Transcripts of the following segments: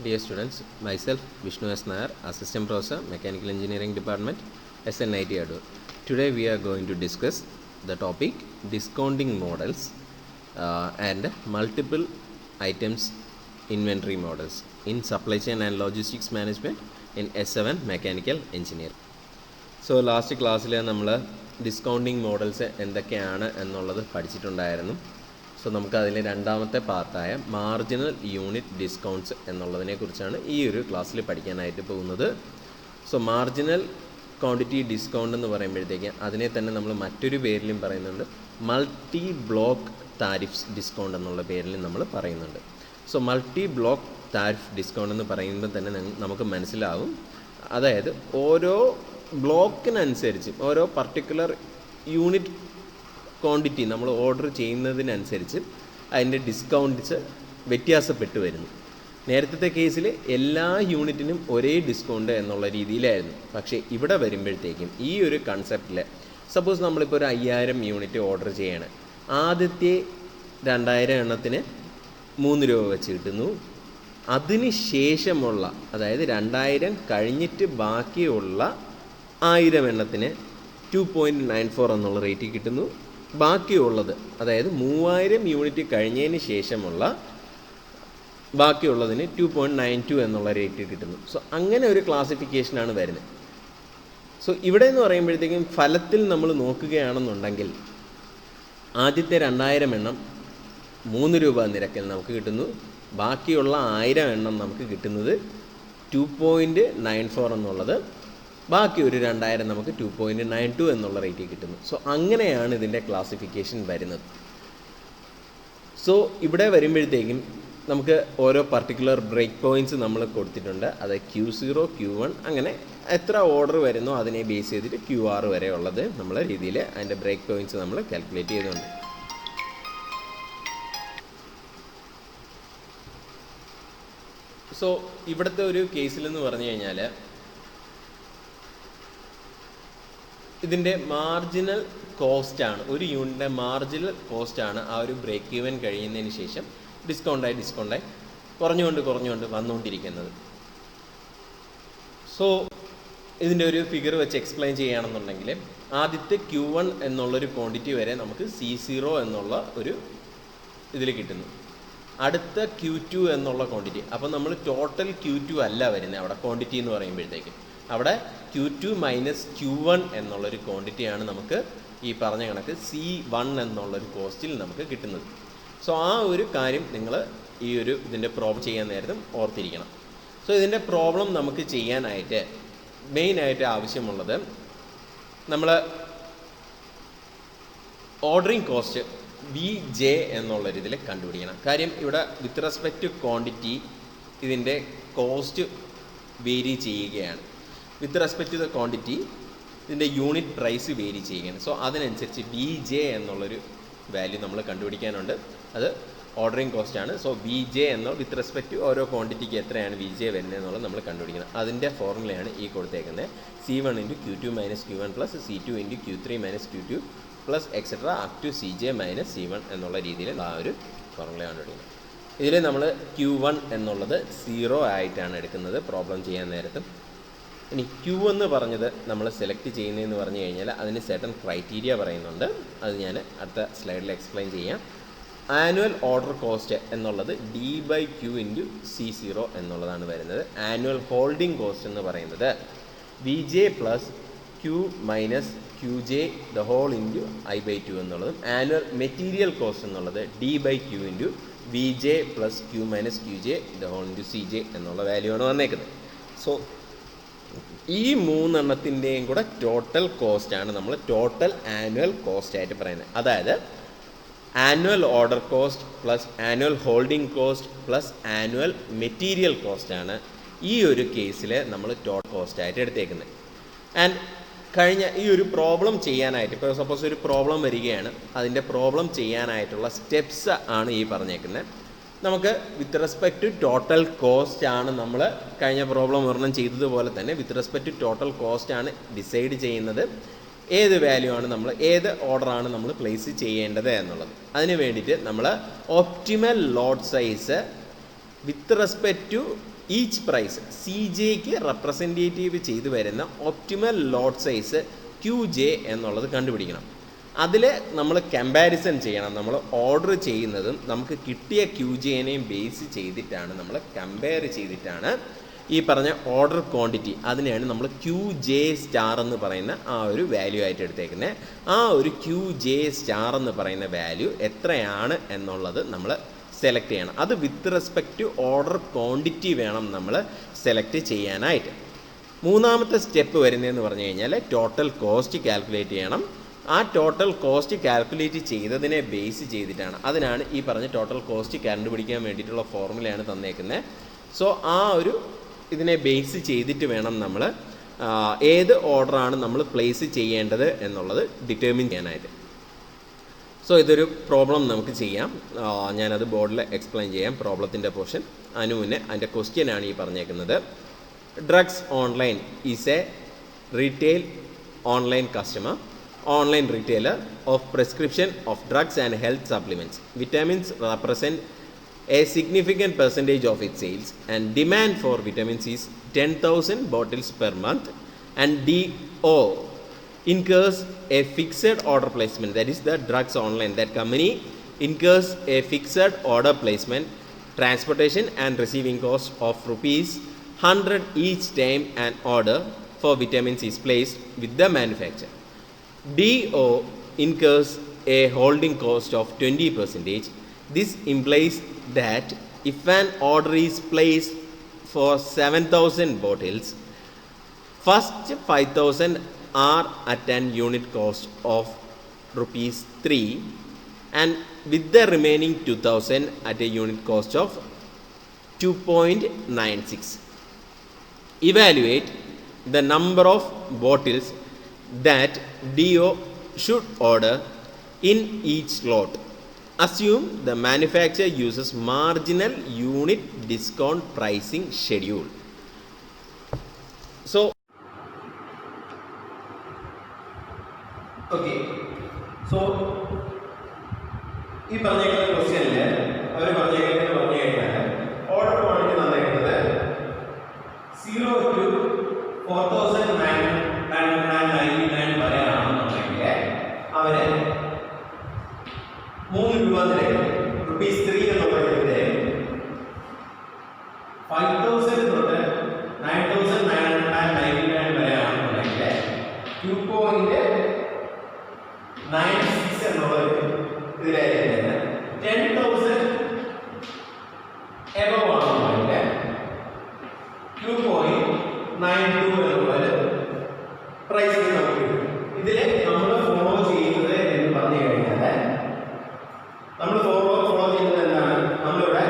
Dear students, myself Vishnu S. Nair, Assistant Professor, Mechanical Engineering Department, SNIT Adur. Today we are going to discuss the topic discounting models and multiple items inventory models in supply chain and logistics management in S7 Mechanical Engineering. So last class we discounting models എന്തൊക്കെയാണ് എന്നുള്ളത് പഠിച്ചിട്ടുണ്ടായിരുന്നു. So നമുക്ക് അതിലെ രണ്ടാമത്തെ പാർട്ടായ marginal unit discounts എന്നുള്ളതിനെ കുറിച്ചാണ് ഈ ഒരു ക്ലാസ്സിൽ പഠിക്കാനായിട്ട് പോകുന്നത്. സോ മാർജിനൽ ക്വാണ്ടിറ്റി ഡിസ്കൗണ്ട് എന്ന് പറയുമ്പോഴത്തേക്ക് അതിനെ തന്നെ നമ്മൾ മറ്റൊരു പേരിലും പറയുന്നുണ്ട്, മൾട്ടി ബ്ലോക്ക് താരിഫ്സ് ഡിസ്കൗണ്ട് എന്നുള്ള പേരിലും നമ്മൾ പറയുന്നുണ്ട്. So multi block tariff discount എന്ന് പറയുമ്പോൾ തന്നെ നമുക്ക് മനസ്സിലാവും, അതായത് ഓരോ ബ്ലോക്കിനനുസരിച്ച് ഓരോ പർട്ടിക്കുലർ യൂണിറ്റ് ക്വാണ്ടിറ്റി നമ്മൾ ഓർഡർ ചെയ്യുന്നതിനനുസരിച്ച് അതിൻ്റെ ഡിസ്കൗണ്ട്സ് വ്യത്യാസപ്പെട്ടു വരുന്നു. നേരത്തെ കേസിൽ എല്ലാ യൂണിറ്റിനും ഒരേ ഡിസ്കൗണ്ട് എന്നുള്ള രീതിയിലായിരുന്നു. പക്ഷേ ഇവിടെ വരുമ്പോഴത്തേക്കും ഈ ഒരു കൺസെപ്റ്റിൽ സപ്പോസ് നമ്മളിപ്പോൾ ഒരു 5000 യൂണിറ്റ് ഓർഡർ ചെയ്യണം. ആദ്യത്തെ 2000 എണ്ണത്തിന് 3 രൂപ വെച്ച് കിട്ടുന്നു. അതിന് ശേഷമുള്ള, അതായത് 2000 കഴിഞ്ഞിട്ട് ബാക്കിയുള്ള 1000 എണ്ണത്തിന് 2.94 എന്നുള്ള റേറ്റ് കിട്ടുന്നു. ബാക്കിയുള്ളത്, അതായത് 3000 യൂണിറ്റ് കഴിഞ്ഞതിന് ശേഷമുള്ള ബാക്കിയുള്ളതിന് 2.92 എന്നുള്ള റേറ്റ് കിട്ടുന്നു. സോ അങ്ങനെ ഒരു ക്ലാസിഫിക്കേഷനാണ് വരുന്നത്. സോ ഇവിടെ എന്ന് പറയുമ്പോഴത്തേക്കും ഫലത്തിൽ നമ്മൾ നോക്കുകയാണെന്നുണ്ടെങ്കിൽ ആദ്യത്തെ 2000 എണ്ണം 3 രൂപ നിരക്കിൽ നമുക്ക് കിട്ടുന്നു. ബാക്കിയുള്ള 1000 എണ്ണം നമുക്ക് കിട്ടുന്നത് 2.94 എന്നുള്ളത്, ബാക്കി ഒരു 2000 നമുക്ക് 2.92 എന്നുള്ള റേറ്റ് കിട്ടുന്നു. സോ അങ്ങനെയാണ് ഇതിൻ്റെ ക്ലാസിഫിക്കേഷൻ വരുന്നത്. സോ ഇവിടെ വരുമ്പോഴത്തേക്കും നമുക്ക് ഓരോ പർട്ടിക്കുലർ ബ്രേക്ക് പോയിൻറ്റ്സ് നമ്മൾ കൊടുത്തിട്ടുണ്ട്. അത് Q0, Q1 അങ്ങനെ എത്ര ഓർഡർ വരുന്നോ അതിനെ ബേസ് ചെയ്തിട്ട് QR വരെ ഉള്ളത് നമ്മളെ രീതിയിൽ അതിൻ്റെ ബ്രേക്ക് പോയിൻറ്റ്സ് നമ്മൾ കാൽക്കുലേറ്റ് ചെയ്തുകൊണ്ട്. സോ ഇവിടുത്തെ ഒരു കേസിലെന്ന് പറഞ്ഞു കഴിഞ്ഞാൽ ഇതിൻ്റെ മാർജിനൽ കോസ്റ്റാണ്, ഒരു യൂണിറ്റിൻ്റെ മാർജിനൽ കോസ്റ്റാണ് ആ ഒരു ബ്രേക്ക് ഈവൻ കഴിയുന്നതിന് ശേഷം ഡിസ്കൗണ്ടായി കുറഞ്ഞുകൊണ്ട് വന്നുകൊണ്ടിരിക്കുന്നത്. സോ ഇതിൻ്റെ ഒരു ഫിഗർ വെച്ച് എക്സ്പ്ലെയിൻ ചെയ്യുകയാണെന്നുണ്ടെങ്കിൽ ആദ്യത്തെ Q1 എന്നുള്ളൊരു ക്വാണ്ടിറ്റി വരെ നമുക്ക് C0 എന്നുള്ള ഒരു ഇതിൽ കിട്ടുന്നു. അടുത്ത Q2 എന്നുള്ള ക്വാണ്ടിറ്റി, അപ്പോൾ നമ്മൾ ടോട്ടൽ Q2 അല്ല വരുന്നത് അവിടെ ക്വാണ്ടിറ്റി എന്ന് പറയുമ്പോഴത്തേക്കും. അവിടെ Q2 മൈനസ് Q1 എന്നുള്ളൊരു ക്വാണ്ടിറ്റിയാണ് നമുക്ക് ഈ പറഞ്ഞ കണക്ക് C1 എന്നുള്ളൊരു കോസ്റ്റിൽ നമുക്ക് കിട്ടുന്നത്. സോ ആ ഒരു കാര്യം നിങ്ങൾ ഈ ഒരു ഇതിൻ്റെ പ്രോബ്ലം ചെയ്യാൻ നേരത്തും ഓർത്തിരിക്കണം. സോ ഇതിൻ്റെ പ്രോബ്ലം നമുക്ക് ചെയ്യാനായിട്ട് മെയിനായിട്ട് ആവശ്യമുള്ളത് നമ്മൾ ഓർഡറിങ് കോസ്റ്റ് VJ എന്നുള്ളൊരിതിൽ കണ്ടുപിടിക്കണം. കാര്യം ഇവിടെ വിത്ത് റെസ്പെക്റ്റ് ടു ക്വാണ്ടിറ്റി ഇതിൻ്റെ കോസ്റ്റ് വേരി ചെയ്യുകയാണ്. With respect to the quantity ഇതിൻ്റെ യൂണിറ്റ് പ്രൈസ് വേരി ചെയ്യുകയാണ്. സോ അതിനനുസരിച്ച് VJ എന്നുള്ളൊരു വാല്യൂ നമ്മൾ കണ്ടുപിടിക്കാനുണ്ട്. അത് ഓർഡറിങ് കോസ്റ്റാണ്. സോ VJ എന്ന വിത്ത് റെസ്പെക്റ്റ് ടു ഓരോ ക്വാണ്ടിറ്റിക്ക് എത്രയാണ് VJ വരുന്നത് എന്നുള്ളത് നമ്മൾ കണ്ടുപിടിക്കണം. അതിൻ്റെ ഫോർമുലയാണ് ഈ കൊടുത്തേക്കുന്നത്. C1 × Q2 - Q1 + C2 × Q3 - Q2 + etcetera up to CJ - C1 എന്നുള്ള രീതിയിൽ ആ ഒരു ഫോർമുല കണ്ടുപിടിക്കുന്നത്. ഇതിൽ നമ്മൾ Q1 എന്നുള്ളത് 0 ആയിട്ടാണ് എടുക്കുന്നത് പ്രോബ്ലം ചെയ്യാൻ നേരത്തും. ഇനി Q എന്ന് പറഞ്ഞത് നമ്മൾ സെലക്ട് ചെയ്യുന്നതെന്ന് പറഞ്ഞു കഴിഞ്ഞാൽ അതിന് സെർട്ടൺ ക്രൈറ്റീരിയ പറയുന്നുണ്ട്. അത് ഞാൻ അടുത്ത സ്ലൈഡിൽ എക്സ്പ്ലെയിൻ ചെയ്യാം. ആനുവൽ ഓർഡർ കോസ്റ്റ് എന്നുള്ളത് D/Q × C0 എന്നുള്ളതാണ് വരുന്നത്. ആനുവൽ ഹോൾഡിംഗ് കോസ്റ്റ് എന്ന് പറയുന്നത് VJ + Q - QJ the whole × I/2 എന്നുള്ളതും ആനുവൽ മെറ്റീരിയൽ കോസ്റ്റ് എന്നുള്ളത് D/Q × VJ + Q - QJ the whole × CJ എന്നുള്ള വാല്യൂ ആണ് വന്നേക്കുന്നത്. സോ ഈ 3 എണ്ണത്തിൻ്റെയും കൂടെ ടോട്ടൽ കോസ്റ്റാണ് നമ്മൾ ടോട്ടൽ ആനുവൽ കോസ്റ്റ് ആയിട്ട് പറയുന്നത്. അതായത് annual order cost plus annual holding cost plus annual material കോസ്റ്റാണ് ഈ ഒരു കേസിൽ നമ്മൾ ടോട്ടൽ കോസ്റ്റായിട്ട് എടുത്തേക്കുന്നത്. ആൻഡ് കഴിഞ്ഞ ഈ ഒരു പ്രോബ്ലം ചെയ്യാനായിട്ട്, ഇപ്പോൾ സപ്പോസ് ഒരു പ്രോബ്ലം വരികയാണ്, അതിൻ്റെ പ്രോബ്ലം ചെയ്യാനായിട്ടുള്ള സ്റ്റെപ്സ് ആണ് ഈ പറഞ്ഞേക്കുന്നത്. നമുക്ക് with respect to total cost ആണ് നമ്മൾ കഴിഞ്ഞ പ്രോബ്ലം ഒരെണ്ണം ചെയ്തതുപോലെ തന്നെ with respect to total cost ആണ് ഡിസൈഡ് ചെയ്യുന്നത് ഏത് വാല്യൂ ആണ് നമ്മൾ ഏത് ഓർഡറാണ് നമ്മൾ പ്ലേസ് ചെയ്യേണ്ടത് എന്നുള്ളത്. അതിന് വേണ്ടിയിട്ട് നമ്മൾ optimal load size with respect to each price C ജെക്ക് റെപ്രസെൻറ്റേറ്റീവ് ചെയ്തു വരുന്ന optimal lot size Q J എന്നുള്ളത് കണ്ടുപിടിക്കണം. അതിൽ നമ്മൾ കമ്പാരിസൺ ചെയ്യണം. നമ്മൾ ഓർഡർ ചെയ്യുന്നതും നമുക്ക് കിട്ടിയ ക്യു ജെനെയും ബേസ് ചെയ്തിട്ടാണ്, നമ്മൾ കമ്പയർ ചെയ്തിട്ടാണ് ഈ പറഞ്ഞ ഓർഡർ ക്വാണ്ടിറ്റി, അതിനെയാണ് നമ്മൾ ക്യു ജെ സ്റ്റാർ എന്ന് പറയുന്ന ആ ഒരു വാല്യൂ ആയിട്ട് എടുത്തേക്കുന്നത്. ആ ഒരു ക്യു ജെ സ്റ്റാർ എന്ന് പറയുന്ന വാല്യൂ എത്രയാണ് എന്നുള്ളത് നമ്മൾ സെലക്ട് ചെയ്യണം. അത് with respect to order quantity വേണം നമ്മൾ സെലക്ട് ചെയ്യാനായിട്ട്. മൂന്നാമത്തെ സ്റ്റെപ്പ് വരുന്നതെന്ന് പറഞ്ഞു കഴിഞ്ഞാൽ ടോട്ടൽ കോസ്റ്റ് കാൽക്കുലേറ്റ് ചെയ്യണം. ആ ടോട്ടൽ കോസ്റ്റ് കാൽക്കുലേറ്റ് ചെയ്തതിനെ ബേസ് ചെയ്തിട്ടാണ്, അതിനാണ് ഈ പറഞ്ഞ ടോട്ടൽ കോസ്റ്റ് കണ്ടുപിടിക്കാൻ വേണ്ടിയിട്ടുള്ള ഫോർമുലയാണ് തന്നേക്കുന്നത്. സോ ആ ഒരു ഇതിനെ ബേസ് ചെയ്തിട്ട് വേണം നമ്മൾ ഏത് ഓർഡറാണ് നമ്മൾ പ്ലേസ് ചെയ്യേണ്ടത് എന്നുള്ളത് ഡിറ്റർമിൻ ചെയ്യാനായിട്ട്. സോ ഇതൊരു പ്രോബ്ലം നമുക്ക് ചെയ്യാം. ഞാനത് ബോർഡിൽ എക്സ്പ്ലെയിൻ ചെയ്യാം, പ്രോബ്ലത്തിൻ്റെ പോർഷൻ. അനുവിന് അതിൻ്റെ ക്വസ്റ്റ്യനാണ് ഈ പറഞ്ഞേക്കുന്നത്. Drugs online is A retail online customer, online retailer of prescription of drugs and health supplements. Vitamins represent a significant percentage of its sales, and demand for vitamins is 10,000 bottles per month, and DO incurs a fixed order placement, that is the drugs online, that company incurs a fixed order placement, transportation and receiving cost of rupees 100 each time an order for vitamins is placed with the manufacturer. DO incurs a holding cost of 20%. This implies that if an order is placed for 7,000 bottles, first 5,000 are at an unit cost of rupees 3, and with the remaining 2,000 at a unit cost of 2.96. Evaluate the number of bottles that DO should order in each lot. Assume the manufacturer uses marginal unit discount pricing schedule. So, okay. So, ഈ പറഞ്ഞേക്കുന്ന ക്വസ്റ്റ്യനിൽ അവർ പറഞ്ഞേക്കുന്നത് order quantity തന്നേക്കുന്നത് 0 to 4,999 വരെയാണെന്നുണ്ടെങ്കിൽ അവര് 3 രൂപ നിരക്ക് rupees 3 എന്നുള്ളതിന്റെ 5,000 തൊട്ട് 9,999 വരെയാണെന്നുണ്ടെങ്കിൽ 2.96 എന്നുള്ള ഇതിലായിരിക്കും 10,000 എബവ് ആണെന്നുണ്ടെങ്കിൽ 2.92 എന്നുള്ള പ്രൈസ് നമുക്ക് കിട്ടും. ഇതിലെ നമ്മൾ ഫോളോ ചെയ്യുന്നത് എന്ന് പറഞ്ഞു കഴിഞ്ഞാൽ നമ്മൾ ഫോളോ ചെയ്യുന്നത് എന്താണ്? നമ്മളിവിടെ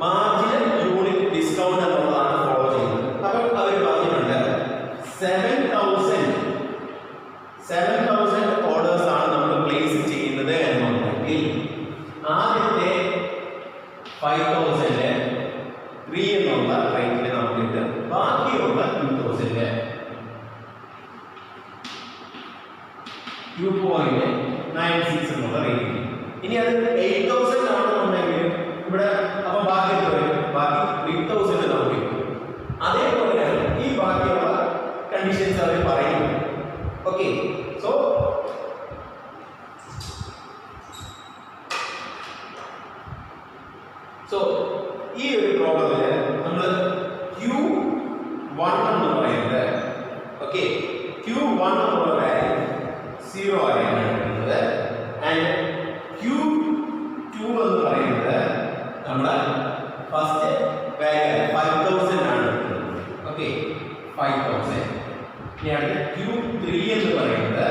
മാർജിനൽ യൂണിറ്റ് ഡിസ്കൗണ്ട് എന്നുള്ളതാണ് ഫോളോ ചെയ്യുന്നത്. അപ്പോൾ അവർ പറഞ്ഞിട്ടുണ്ട് 7,000 ഓർഡേഴ്സ് ആണ് നമ്മൾ പ്ലേസ് ചെയ്യുന്നത് എന്നുണ്ടെങ്കിൽ ആദ്യത്തെ 5,000 3 എന്നുള്ള റേറ്റിൽ നമുക്ക് കിട്ടും. ബാക്കിയുള്ള 2,000 2.96 എന്നുള്ള റേറ്റ്. ഇനി അത് 8,000 ആണെന്നുണ്ടെങ്കിൽ ഇവിടെ അപ്പൊ ബാക്കി ബാക്കി 3,000 നമുക്ക് കിട്ടും. അതേപോലെയാണ് ഈ ബാക്കിയുള്ള കണ്ടീഷൻസ് അവർ പറയുന്നത്. ഓക്കെ, സോ ഈ ഒരു പ്രോബ്ലത്തില് നമ്മൾ Q1 എന്ന് പറയുന്നത് ഓക്കെ Q1 എന്നുള്ള വാല്യൂ 0 ആയാണ് കിട്ടുന്നത്. ആൻഡ് Q2 എന്ന് പറയുന്നത് നമ്മുടെ ഫസ്റ്റ് വാല്യൂ 5,000 ആണ് കിട്ടുന്നത്. ഓക്കെ 5,000. ഇനി അടുത്ത Q3 എന്ന് പറയുന്നത്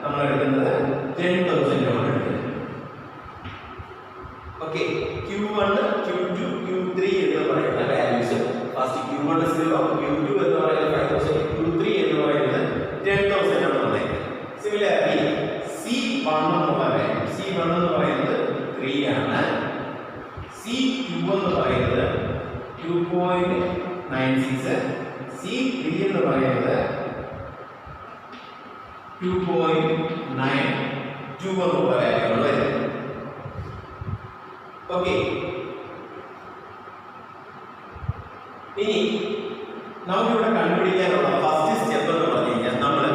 നമ്മൾ എടുക്കുന്നത് 10,000 ആണ് എടുക്കുന്നത്. ഓക്കെ Q1 Q2 Q3 എന്ന് പറയുന്ന വാല്യൂസ് ഫസ്റ്റ് Q1 0, Q2 എന്ന് പറയുന്നത് 5,000, Q3 എന്ന് പറയുന്നത് 10,000 ആണ് വന്നത്. സിമിലർലി C1 എന്നുള്ള വാല്യൂ C1 എന്ന് പറയുന്നത് 3 ആണ്. C2 എന്ന് പറയുന്നത് 2.96, C3 എന്ന് പറയുന്നത് 2.92 എന്നുള്ള വാല്യൂ ആണ് വരുന്നത്. ഓക്കെ ഇനി നമുക്കിവിടെ കണ്ടുപിടിക്കാനുള്ള ഫസ്റ്റ് സ്റ്റെപ്പ് എന്ന് പറഞ്ഞു കഴിഞ്ഞാൽ നമ്മൾ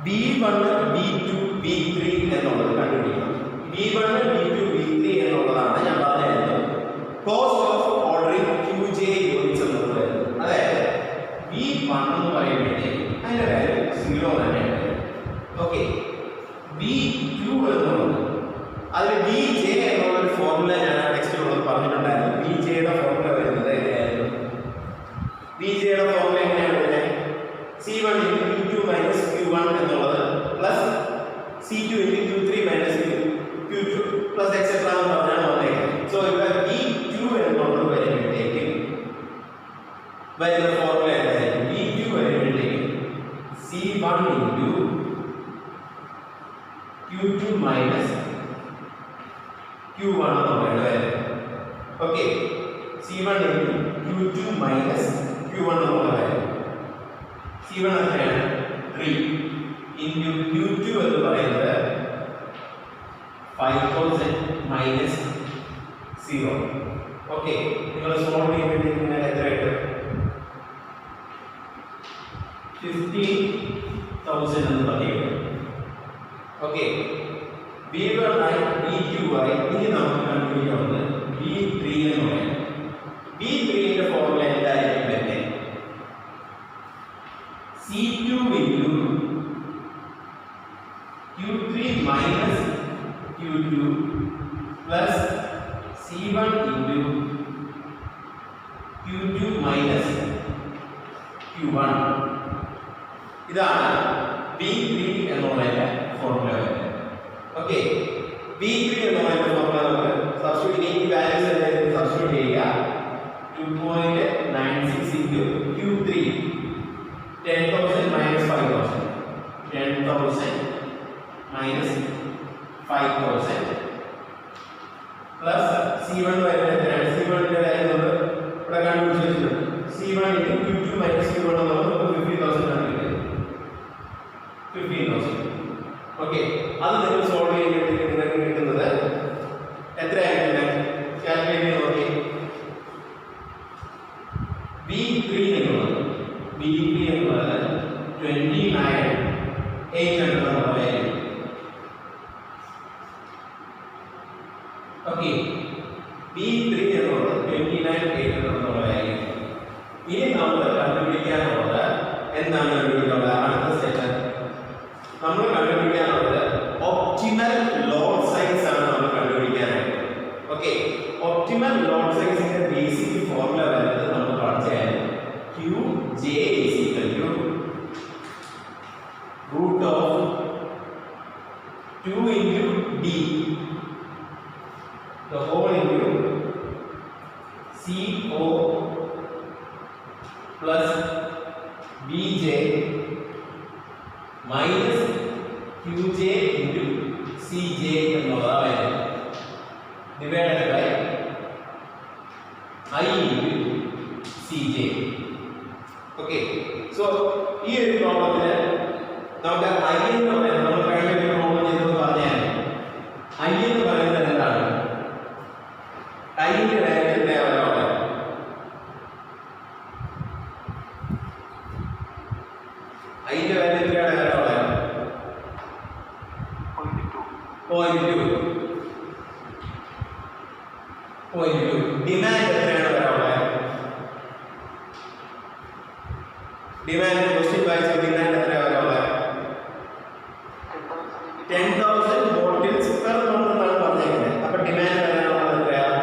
V1 V2 V3 എന്നുള്ളത് കണ്ടുപിടിക്കണം. V1 V2 V3 എന്നുള്ളതാണ് ഞാൻ പറഞ്ഞത് cost of ordering QJ units എന്നുള്ളത് വരുന്നത്. അതായത് V1 എന്ന് പറയുമ്പോഴത്തേക്ക് അതിന്റെ വാല്യൂ 0 തന്നെയാണ്. ഓക്കെ, V2 എന്നുള്ളത് അതിൽ VJ എന്നുള്ള ഒരു ഫോർമുല ഞാൻ ടെക്സ്റ്റിലുള്ളത് പറഞ്ഞിട്ടുണ്ടായിരുന്നു. VJയുടെ ഫോർമുല വരുന്നത് എങ്ങനെയായിരുന്നു? VJയുടെ ഫോർമുല എങ്ങനെയാണ് വരുന്നത്? C1 into Q2 minus Q1 എന്നുള്ളത് plus C2 into Q3 minus Q2 plus et cetera എന്ന് പറഞ്ഞാണ് വന്നേക്കുന്നത്. സോ ഇവിടെ V2 എന്നുള്ളത് വരുമ്പോഴത്തേക്ക് വരുന്ന ഫോർമുല എന്തായിരിക്കും? V2 വരുമ്പോഴത്തേക്ക് C1 into Q2 minus Q1 എന്നുള്ളത് വരും. Okay, C1 into Q2 minus Q1 എന്നുള്ളത് വരും. C1 എത്രയാണ്? 3 into Q2 എന്ന് പറയുന്നത് 5000 minus 0. ഓക്കെ, നിങ്ങൾ സോൾവ് ചെയ്യുമ്പോഴത്തേക്ക് നിങ്ങൾക്ക് എത്ര കിട്ടും? 15,000 എന്ന് പറയുന്നത്. ഓക്കെ, V1 ആയി V2 ആയി ഇനി നമുക്ക് കണ്ടുപിടിക്കാവുന്നത് V3 എന്ന് പറയാം. V3ന്റെ ഫോർമുല എന്തായിരിക്കും വരുന്നത്? C2 into Q3 minus Q2 plus C1 into Q2 minus Q1. ഇതാണ് V3 എന്നുള്ളതിന്റെ ഫോർമുല വരുന്നത്. ഓക്കെ, V3 എന്നുള്ളതിന്റെ ഫോർമുല നമുക്ക് സബ്സ്റ്റിറ്റ്യൂട്ട് ഈ വാല്യൂസ് എന്തായാലും സബ്സ്റ്റിറ്റ്യൂട്ട് ചെയ്യുക. 2.96 into Q3 10,000 minus 5,000 10,000 minus 5,000 plus C1 വരുന്നത് C1 ന്റെ വാല്യൂ നമ്മൾ ഇവിടെ കണ്ടുപിടിച്ചിട്ടുണ്ട്. C1 into Q2 minus Q1 എന്നുള്ളത് 15,000 ആണ് കിട്ടുന്നത്. 15,000. ഓക്കെ, അത് നിങ്ങൾ സോൾവ് ചെയ്യുമ്പോഴത്തേക്ക് നിങ്ങൾക്ക് കിട്ടുന്നത് എത്രയായിരിക്കും? കാൽക്കുലേറ്റ് ചെയ്ത് നോക്കി. V3 എന്നുള്ളത് 29,800 എന്നുള്ള വാല്യൂ. ഓക്കെ, V3 എന്നുള്ളത് 29,800 എന്നുള്ള വാല്യൂ. ഇനി നമ്മൾ കണ്ടുപിടിക്കാനുള്ളത് എന്താണ്? കണ്ടുപിടിക്കാനുള്ളത് അടുത്ത സ്റ്റെപ്പ് നമ്മൾ കണ്ടുപിടിക്കാനുള്ളത് ഒപ്റ്റിമൽ ലോഡ് സൈസ് ആണ് നമ്മൾ കണ്ടുപിടിക്കാനായിട്ട്. ഓക്കെ, ഒപ്റ്റിമൽ ലോഡ് സൈസിന്റെ ബേസിക് ഫോർമുല വരുന്നത് നമ്മൾ പഠിച്ചായിരുന്നു. QJ is equal to root of 2 into D the whole into CO plus BJ minus QJ into CJ എന്നുള്ളതാണ് divided by I into CJ. Okay, so ഈ ഒരു പ്രോബ്ലത്തിന് നമുക്ക് I എന്ന് പറയുന്നത് നമ്മൾ കഴിഞ്ഞ ഒരു പ്രോബ്ലം ചെയ്തത് പറഞ്ഞാൽ I എന്ന് പറയുന്നത് എന്താണ്? I ന്റെ വാല്യൂ എത്രയാണ്? I ന്റെ വാല്യൂ എത്രയാണ്? 0.2. ഡിമാൻഡ് എത്രയാണ് വരാനുള്ളത്? ഡിമാൻഡ് ക്വസ്റ്റ്യൻ വായിച്ച ഡിമാൻഡ് എത്രയാണ് വരാനുള്ളത്? 10,000 ബോട്ടിൽസ് പെർ മന്ത് എന്നാണ് പറഞ്ഞിരിക്കുന്നത്. അപ്പൊ ഡിമാൻഡ് വരാനുള്ളത് എത്രയാണ്?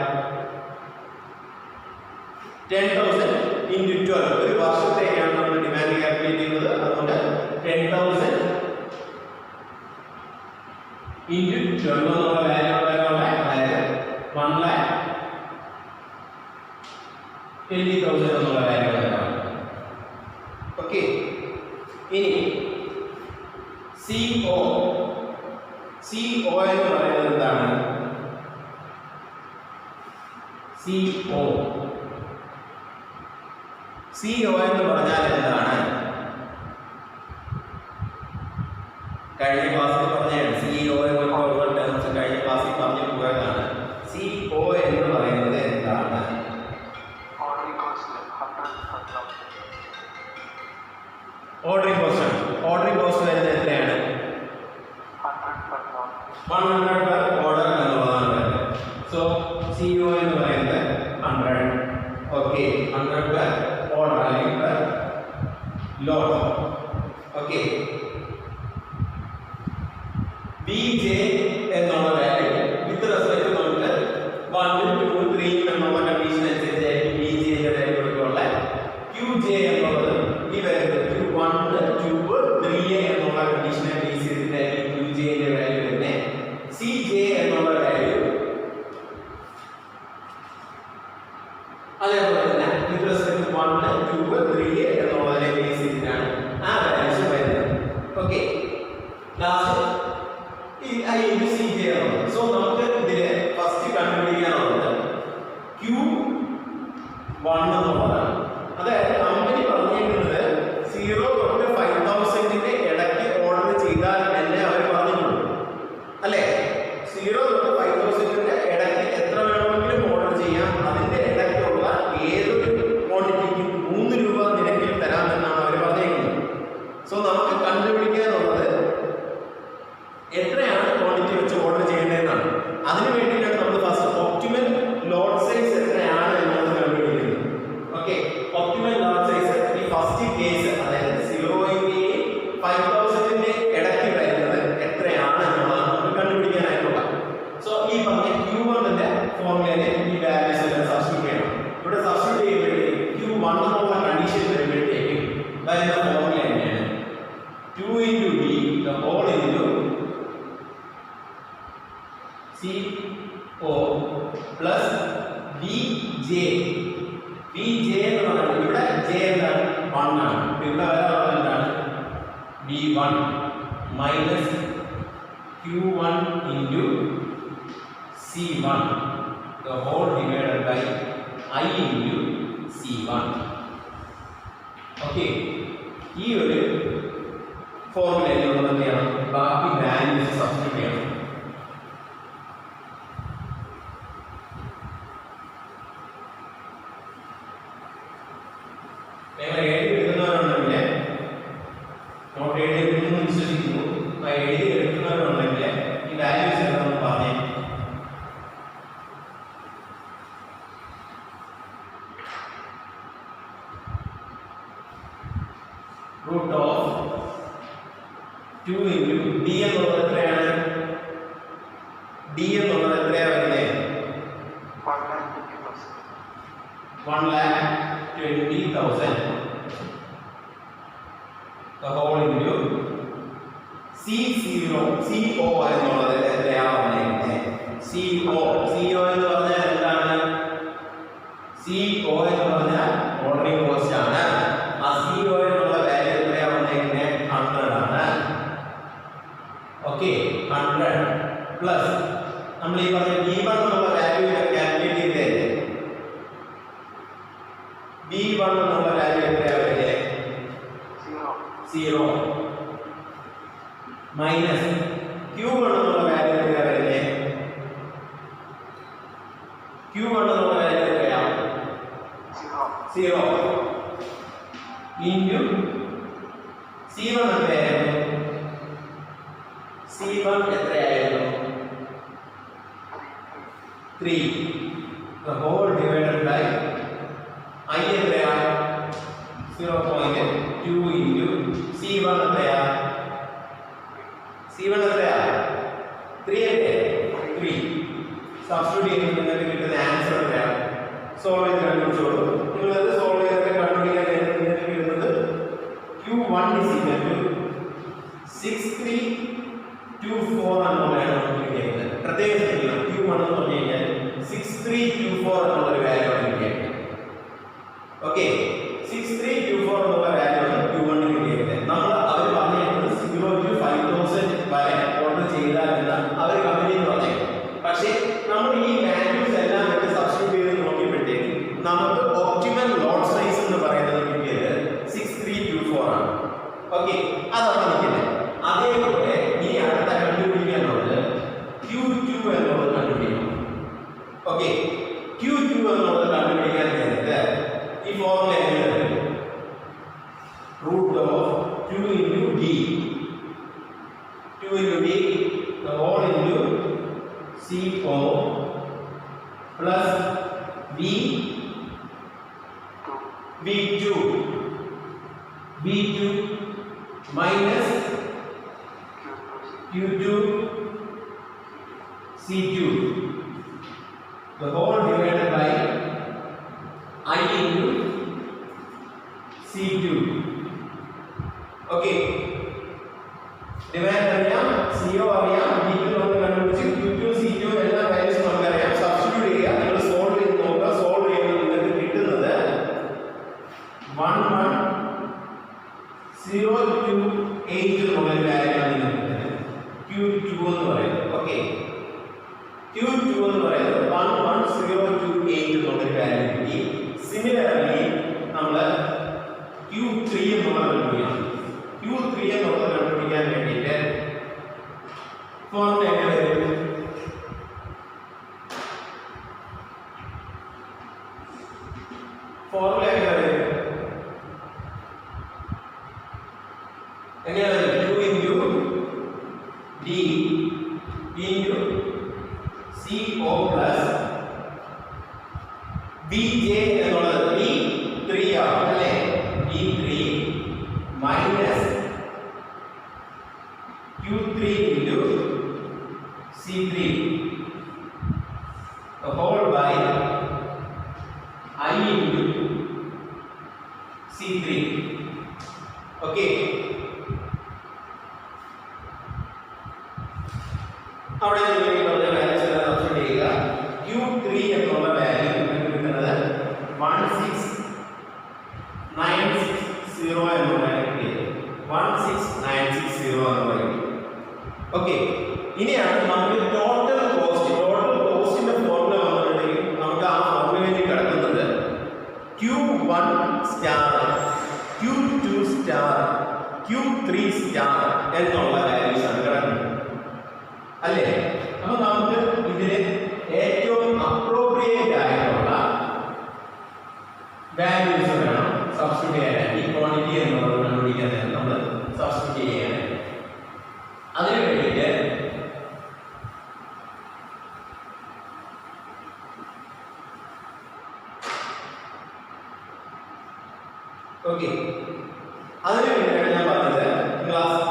10,000 into 12. ഒരു വർഷത്തേക്കാണ് നമ്മൾ ഡിമാൻഡ് കാൽക്കുലേറ്റ് ചെയ്യുന്നത്. അതുകൊണ്ട് 10,000 into 12 എന്നുള്ള വാല്യൂ വരാനുള്ള അതായത് 1,20,000 എന്നുള്ള വാല്യൂ വരാം. ഓക്കെ, ഇനി CO എന്ന് പറയുന്നത് എന്താണ്? CO എന്ന് പറഞ്ഞാൽ എന്താണ്? കഴിഞ്ഞ ക്ലാസ്സിൽ പറഞ്ഞതാണ്. CEO ടേംസ് കഴിഞ്ഞ ക്ലാസ്സിൽ പറഞ്ഞു പോയതാണ്. CO എന്ന് പറയുന്നത് എന്താണ്? ഓർഡറിംഗ് കോസ്റ്റ് ആണ്. ഓർഡറിംഗ് കോസ്റ്റ് വരുന്നത് എത്രയാണ്? 100 per order എന്നുള്ളതാണ് വരുന്നത്. സോ CO എന്ന് പറയുന്നത് 100. ഓക്കെ, 100 per order അല്ലെങ്കിൽ per load. ഓക്കെ, BJ എന്നുള്ള വാല്യൂ വിത്ത് റെസ്പെക്ട് നമുക്ക് 1, 2, 3 എന്നുള്ള കണ്ടീഷൻ അനുസരിച്ചായിരിക്കും BJ ന്റെ വാല്യൂ എടുക്കുക. QJ എന്നുള്ളത് ഈ വരുന്നത് Q1, 2, 3 എന്നുള്ള കണ്ടീഷനെ ബേസ് ചെയ്തിട്ടായിരിക്കും QJ ന്റെ വാല്യൂ വരുന്നത്. CJ എന്നുള്ള വാല്യൂ അതേപോലെ തന്നെ വിത്ത് റെസ്പെക്ട് 1, 2, 3 എന്നുള്ളതിനെ ബേസ് ചെയ്തിട്ടാണ് ആ വാല്യൂസ് വരുന്നത്. ഓക്കെ, ലാസ്റ്റ് ഈ I into CJ ആണ്. സോ നമുക്ക് ഇതിലെ ഫസ്റ്റ് കണ്ടുപിടിക്കാനുള്ളത് Q1 എന്നുള്ളതാണ്. അതായത് കമ്പനി പറഞ്ഞിരിക്കുന്നത് 0 തൊട്ട് 5000ന്റെ ഇടയ്ക്ക് ഓർഡർ ചെയ്താൽ തന്നെ അവർ പറഞ്ഞിട്ടുണ്ട് അല്ലേ? 0 തൊട്ട് 5000ന്റെ ഇടയ്ക്ക് എത്ര വേണമെങ്കിലും ഓർഡർ ചെയ്യാം. അതിന്റെ ഇടയ്ക്കുള്ള ഏതൊരു ക്വാണ്ടിറ്റിക്കും 3 രൂപ നിരക്കിൽ തരാമെന്നാണ് അവർ പറഞ്ഞിരിക്കുന്നത്. സോ നമുക്ക് കണ്ടുപിടിക്കാനുള്ളത് എത്രയാണ് ക്വാണ്ടിറ്റി വെച്ച് ഓർഡർ ചെയ്യേണ്ടതെന്നാണ്. അതിനു വേണ്ടിയിട്ടാണ് നമ്മൾ ഫസ്റ്റ് ഒപ്റ്റിമൽ ലോഡ് സൈസ് എത്രയാണ് എന്നുള്ളത് കണ്ടുപിടിക്കുന്നത്. ഓക്കെ, ഒപ്റ്റിമൽ ലോഡ് സൈസ് ഈ ഫസ്റ്റ് കേസ് അതായത് 0ന്റെയും 5000ന്റെ ഇടയ്ക്ക് വരുന്നത് എത്രയാണ് എന്നുള്ളതാണ് നമുക്ക് കണ്ടുപിടിക്കാനായിട്ടുള്ള. സോ ഈ പറഞ്ഞ Q1ന്റെ ഫോർമുലയിൽ ഈ വാല്യൂസ് എല്ലാം സബ്സ്റ്റിറ്റ്യൂട്ട് ചെയ്യണം. ഇവിടെ സബ്സ്റ്റിറ്റ്യൂട്ട് ചെയ്യുമ്പോഴേക്കും Q1 എന്നുള്ള കണ്ടീഷൻ വരുമ്പോഴത്തേക്കും വരുന്ന ഫോർമുല എങ്ങനെയാണ്? 2 into D the whole into CO plus VJ. VJ എന്ന് പറയുന്നത് ഇവിടെ J എന്താണ്? 1 ആണ്. ഇവിടെ വരാനുള്ളത് എന്താണ്? V1 minus Q1 into C1 the whole divided by I into C1. Okay, ഈ ഒരു ഫോർമുലയിൽ നമ്മൾ എന്ത് ചെയ്യണം? ബാക്കി വാല്യൂസ് സബ്സ്റ്റിറ്റ്യൂട്ട് ചെയ്യണം. നിങ്ങൾ എഴുതി എടുക്കുന്നവരുണ്ടെങ്കിൽ നോട്ട് എഴുതി എടുക്കുന്നു വിശ്വസിക്കുന്നു. എഴുതി എടുക്കുന്നവരുണ്ടെങ്കിൽ ഈ വാല്യൂസ് എന്താണെന്ന് പറഞ്ഞേ. റൂട്ട് ഓഫ് 2 into D എന്നുള്ളത് എത്രയാണ്? D എന്നുള്ളത് എത്രയാണ് വരുന്നത്? 1,20,000 the whole into CO എന്നുള്ളത് എത്രയാണ് വരുന്നത്? CO എന്ന് പറഞ്ഞാൽ എന്താണ്? CO എന്ന് പറഞ്ഞാൽ ഓർഡറിംഗ് കോസ്റ്റ് ആണ്. ആ CO എന്നുള്ള വാല്യൂ എത്രയാണ് വന്നിരിക്കുന്നത്? 100 ആണ്. ഓക്കെ, 100 പ്ലസ് നമ്മൾ ഈ പറഞ്ഞ V1 എന്നുള്ള വാല്യൂ കാൽക്കുലേറ്റ് ചെയ്തേ. V1 എന്നുള്ള വാല്യൂ എത്രയാണ് വരുന്നത്? 0 മൈനസ് Q1 എന്നുള്ള വാല്യൂ എത്രയാണ് വരുന്നത്? Q1 എന്നുള്ള വാല്യൂ എത്രയാണ്? 0 ഇൻറ്റു C1 എത്രയായിരുന്നു? C1 എത്രയായിരുന്നു? 3 the whole divided by I എത്രയാണ്? 0.2 into C1 എത്രയാണ്? C1 എത്രയാണ്? 3 അല്ലേ? 3 സബ്സ്റ്റിറ്റ്യൂട്ട് ചെയ്യുമ്പോൾ നിങ്ങൾക്ക് കിട്ടുന്ന ആൻസർ എത്രയാണ്? സോൾവ് ചെയ്ത് കണ്ടുപിടിച്ചോളൂ. നിങ്ങളത് സോൾവ് ചെയ്തൊക്കെ കണ്ടുപിടിക്കാൻ നിങ്ങൾക്ക് കിട്ടുന്നത് Q1 is equal to 6324 എന്നുള്ളതാണ് നമുക്ക് കിട്ടിയത്. പ്രത്യേകം ശ്രദ്ധിക്കണം, Q1 എന്ന് പറഞ്ഞു കഴിഞ്ഞാൽ 6324 എന്നുള്ളൊരു വാല്യൂ ആണ് കിട്ടിയത്. ഓക്കെ, 6324 എന്നുള്ള വാല്യൂ ആണ് Q1 കിട്ടിയത്. നമ്മൾ അവർ പറഞ്ഞിരുന്നത് 0 to 5000 വരെ ഓർഡർ ചെയ്താൽ എന്ന് അവർ കമ്പനി പറഞ്ഞു. പക്ഷേ നമ്മൾ ഈ വാല്യൂസ് എല്ലാം വെച്ച് സബ്സ്റ്റിറ്റ്യൂട്ട് ചെയ്ത് നോക്കിയപ്പോഴത്തേക്ക് നമുക്ക് ഒപ്റ്റിമൽ ലോഡ് സൈസ് എന്ന് പറയുന്നത് കിട്ടിയത് 6324 ആണ്. ഓക്കെ, അതാണ് നിൽക്കുന്നത്. അതേപോലെ ഇനി അടുത്ത കണ്ടുപിടിക്കാനുള്ളത് Q2 എന്നുള്ളത് കണ്ടുപിടിക്കണം. ഓക്കെ, Q2 എന്നുള്ളത് കണ്ടുപിടിക്കാൻ നേരത്തെ ഈ ഫോർമുല എങ്ങനെ? Root of plus V2 minus Q2 C2 the whole divided by I into C2. Okay, divide അറിയാം, CO അറിയാം, V2 നമുക്ക് കണ്ടുപിടിച്ച് Q2 C2 എല്ലാ വാല്യൂസ് നമുക്ക് അറിയാം. സബ്സ്റ്റിറ്റ്യൂട്ട് ചെയ്യുക, നിങ്ങൾ സോൾവ് ചെയ്ത് നോക്കുക. സോൾവ് ചെയ്യുമ്പോൾ നിങ്ങൾക്ക് കിട്ടുന്നത് 1102.8 എന്നുള്ള വാല്യൂയാണ് നിങ്ങൾക്ക് Q2 എന്ന് പറയുന്നത്. ഓക്കെ, Q2 എന്ന് പറയുന്നത് 1102.8 എന്നുള്ള വാല്യൂ കിട്ടി. സിമിലർലി നമ്മൾ Q3 എന്നുള്ളത് കണ്ടുപിടിക്കണം. Q3 എന്നുള്ളത് കണ്ടുപിടിക്കാൻ വേണ്ടിയിട്ട് ഫോർമുല എങ്ങനെ വരും? ഫോർമുല എങ്ങനെ വരും? എങ്ങനെ വരും? 2 into D into CO plus Bj എന്നുള്ളത് B3 ആണ് അല്ലേ? B3 minus Q3 into C3 the whole by I into C3. Okay, അവിടെ നിങ്ങൾ ഈ പറഞ്ഞ വാല്യൂസ് എല്ലാം സബ്സ്റ്റിറ്റ്യൂട്ട് ചെയ്യുക. Q3 എന്നുള്ള വാല്യൂ നിങ്ങൾക്ക് കിട്ടുന്നത് 16960 എന്നുള്ള വാല്യൂ 16960 എന്നുള്ള വാല്യൂ. ഓക്കെ, ഇനിയാണ് നമുക്ക് ടോട്ടൽ കോസ്റ്റിന്റെ ഫോർമുല വന്നിട്ടുണ്ടെങ്കിൽ നമുക്ക് ആ ഫോർമുലയിൽ കിടക്കുന്നത് Q1 star, Q2 star, Q3 star എന്നുള്ള വാല്യൂസ് ആണ് കിടക്കുന്നത് അല്ലേ? അപ്പൊ നമുക്ക് ഇതിന് ഏറ്റവും അപ്രോപ്രിയേറ്റ് ആയിട്ടുള്ള വാല്യൂസ് വേണം സബ്സ്റ്റിറ്റ്യൂട്ട് ചെയ്യാൻ. ഈ ക്വാണ്ടിറ്റി എന്നുള്ളത് കണ്ടുപിടിക്കാൻ നമ്മൾ സബ്സ്റ്റിറ്റ്യൂട്ട് ചെയ്യാൻ. അതിനു വേണ്ടിയിട്ട് ഓക്കെ, അതിനു വേണ്ടിയാണ് ഞാൻ പറഞ്ഞത് ക്ലാസ്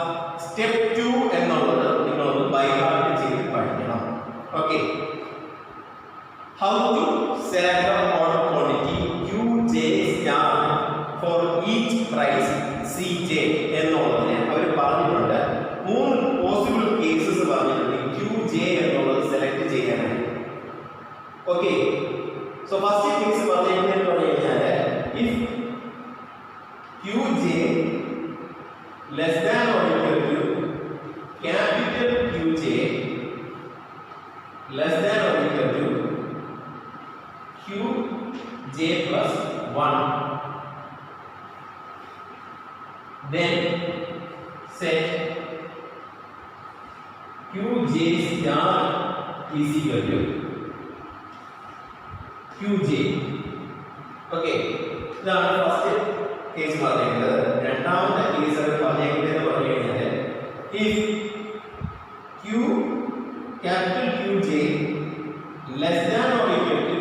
സ്റ്റെപ്പ് 2 എന്നുള്ളത് നിങ്ങളൊന്ന് ബൈ ഹാർട്ട് ചെയ്ത് പഠിക്കണം. Okay, how to select the order quantity Qj star for each price Cj എന്നുള്ളതിനെ അവർ പറഞ്ഞിട്ടുണ്ട്. 3 പോസിബിൾ കേസസ് പറഞ്ഞിട്ടുണ്ട് Qj എന്നുള്ളത് സെലക്ട് ചെയ്യാനായി. ഓക്കെ, സോ ഫസ്റ്റ് കേസ് പറഞ്ഞിരിക്കുന്നത് പറഞ്ഞു കഴിഞ്ഞാൽ if Qj less than or equal to capital Qj less than or equal to Qj plus 1, then set Qj star is equal to Qj. Okay, ഇതാണ് first case പറഞ്ഞിരിക്കുന്നത്. രണ്ടാമത്തെ case അവർ പറഞ്ഞിരിക്കുന്നത് പറഞ്ഞു കഴിഞ്ഞാൽ if Q capital Qj less than or equal to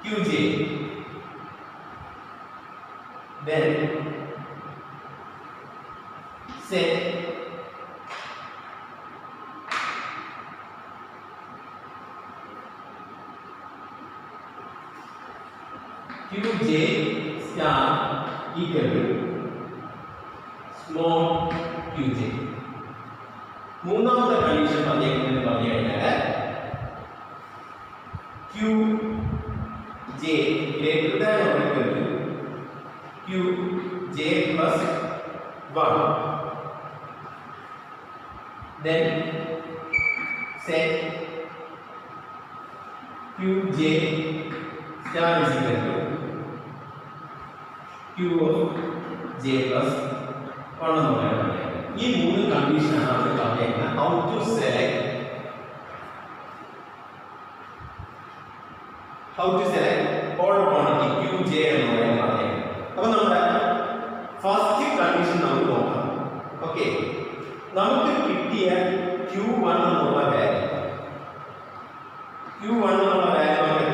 Qj, then set Qj star equal to small qj. മൂന്നാമത്തെ condition പറഞ്ഞിരിക്കുന്നത് പറഞ്ഞു കഴിഞ്ഞാൽ qj greater than or equal to qj plus 1, then set qj star is equal to q of j plus 1 എന്ന് പറയുന്നത്. ഈ മൂന്ന് കണ്ടീഷനാണ് നമ്മൾ പറഞ്ഞിരിക്കുന്നത്. How to select order quantity qj എന്ന് പറയുന്നത്. അപ്പോൾ നമ്മുടെ ഫസ്റ്റ് കണ്ടീഷൻ നമുക്ക് നോക്കാം. ഓക്കെ, നമുക്ക് കിട്ടിയ q1 എന്നുള്ള വാല്യൂ നമുക്ക്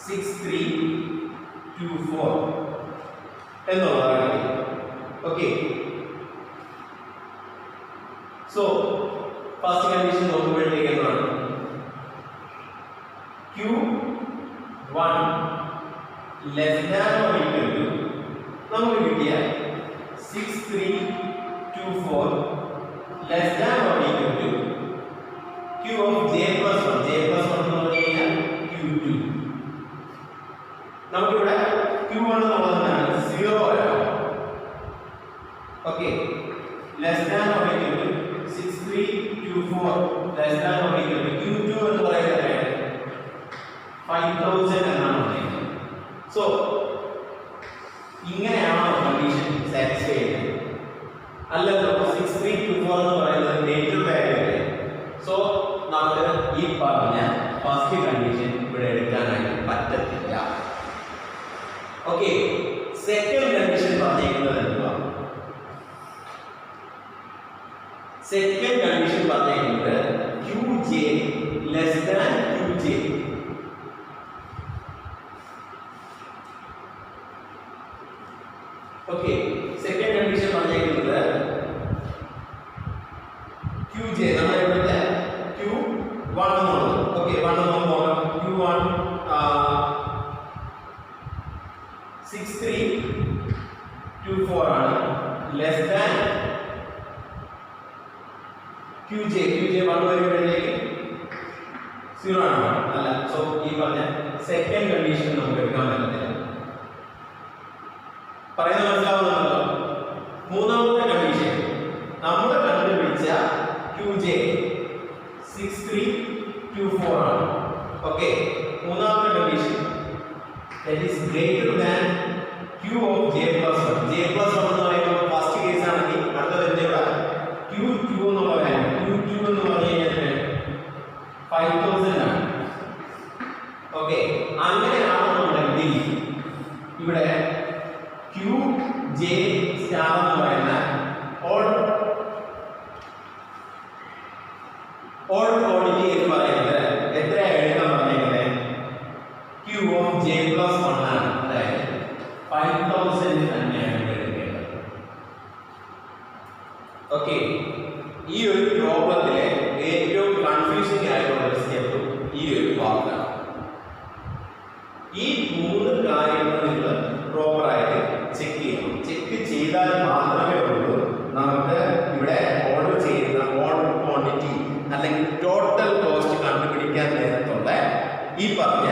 6324 എന്നുള്ളതാണ്. ഓക്കെ, സോ ഫസ്റ്റ് കണ്ടീഷൻ നോക്കുമ്പോഴത്തേക്ക് എന്താണ് Q1 less than or equal to നമുക്ക് കിട്ടിയ 6324 less than or equal to Q of j plus 1 എന്ന് പറഞ്ഞു കഴിഞ്ഞാൽ Q2. നമുക്കിവിടെ Q1 എന്നുള്ളതാണ് 0 ആണ്. Okay, less than or equal to 6324 less than or equal to Q2 എന്ന് പറയുന്നത് 5000 എന്നാണ് പറയുന്നത്. സോ ഇങ്ങനെയാണോ കണ്ടീഷൻ സാറ്റിസ്ഫൈ ചെയ്യുന്നത്? അല്ലല്ലോ, 6324 എന്ന് പറയുന്നത് നെഗറ്റീവ് വാല്യൂ അല്ലേ. സോ നമുക്ക് ഈ പറഞ്ഞ ഫസ്റ്റ് കണ്ടീഷൻ ഇവിടെ എടുക്കാനായിട്ട് പറ്റത്തില്ല. ഓക്കെ, സെക്കൻഡ് കണ്ടീഷൻ പറഞ്ഞിരിക്കുന്നത് എന്തുവാ? സെക്കൻഡ് കണ്ടീഷൻ പറഞ്ഞിരിക്കുന്നത് Qj less than Qj. Okay, second condition പറഞ്ഞിരിക്കുന്നത് Qj നമ്മൾ ഇവിടെ Q1 എന്നുള്ളത്. ഓക്കെ, 1 എന്ന് നോക്കാം. Q1 6324 ആണ്, ലെസ് ദാൻ Qj 1 വരുമ്പോഴേക്ക് 0 ആണ്. അല്ല, സോ ഈ പറഞ്ഞ സെക്കൻഡ് കണ്ടീഷൻ നമുക്ക് എടുക്കാൻ പറ്റത്തില്ല. പറയുന്നത് മനസ്സിലാവുന്നുണ്ടല്ലോ? മൂന്നാമത്തെ കണ്ടീഷൻ നമ്മൾ കണ്ടുപിടിച്ച Qj 6324 ആണ്. ഓക്കെ, മൂന്നാമത്തെ condition that is greater than Q of j plus 1. j plus 1 എന്ന് പറയുമ്പോൾ ഫസ്റ്റ് കേസ് ആണെങ്കിൽ അടുത്ത വരുന്നത് ഇവിടെ Q2 എന്നുള്ള വാല്യൂ. Q2 എന്ന് പറഞ്ഞു കഴിഞ്ഞാൽ 5000 ആണ്. ഓക്കെ, അങ്ങനെയാണെന്നുണ്ടെങ്കിൽ ഇവിടെ Qj സ്റ്റാർ എന്ന് പറയുന്ന ഓൾ ക്വാണ്ടിറ്റി എന്ന് പറയുന്നത് എത്രയാണ് എടുക്കാൻ പറഞ്ഞിരിക്കുന്നത്? Q of j plus 1 ആണ്. അതായത് 5000 തന്നെയാണ് എടുക്കേണ്ടത്. ഓക്കെ, ഈ ഒരു പ്രോബ്ലത്തിലെ ഏറ്റവും കൺഫ്യൂസിംഗ് ആയിട്ടുള്ള ഒരു സ്റ്റെപ്പ് ഈ ഒരു വാക്കാണ്. ഈ മൂന്ന് കാര്യങ്ങൾ നിങ്ങൾ പ്രോപ്പറായിട്ട് ചെക്ക് ചെയ്യണം. ചെക്ക് ചെയ്താൽ മാത്രമേ ഉള്ളൂ നമുക്ക് ഇവിടെ ഓർഡർ ചെയ്യുന്ന ഓർഡർ ക്വാണ്ടിറ്റി അല്ലെങ്കിൽ ടോട്ടൽ കോസ്റ്റ് കണ്ടുപിടിക്കാൻ നേരത്തുള്ള ഈ പറഞ്ഞ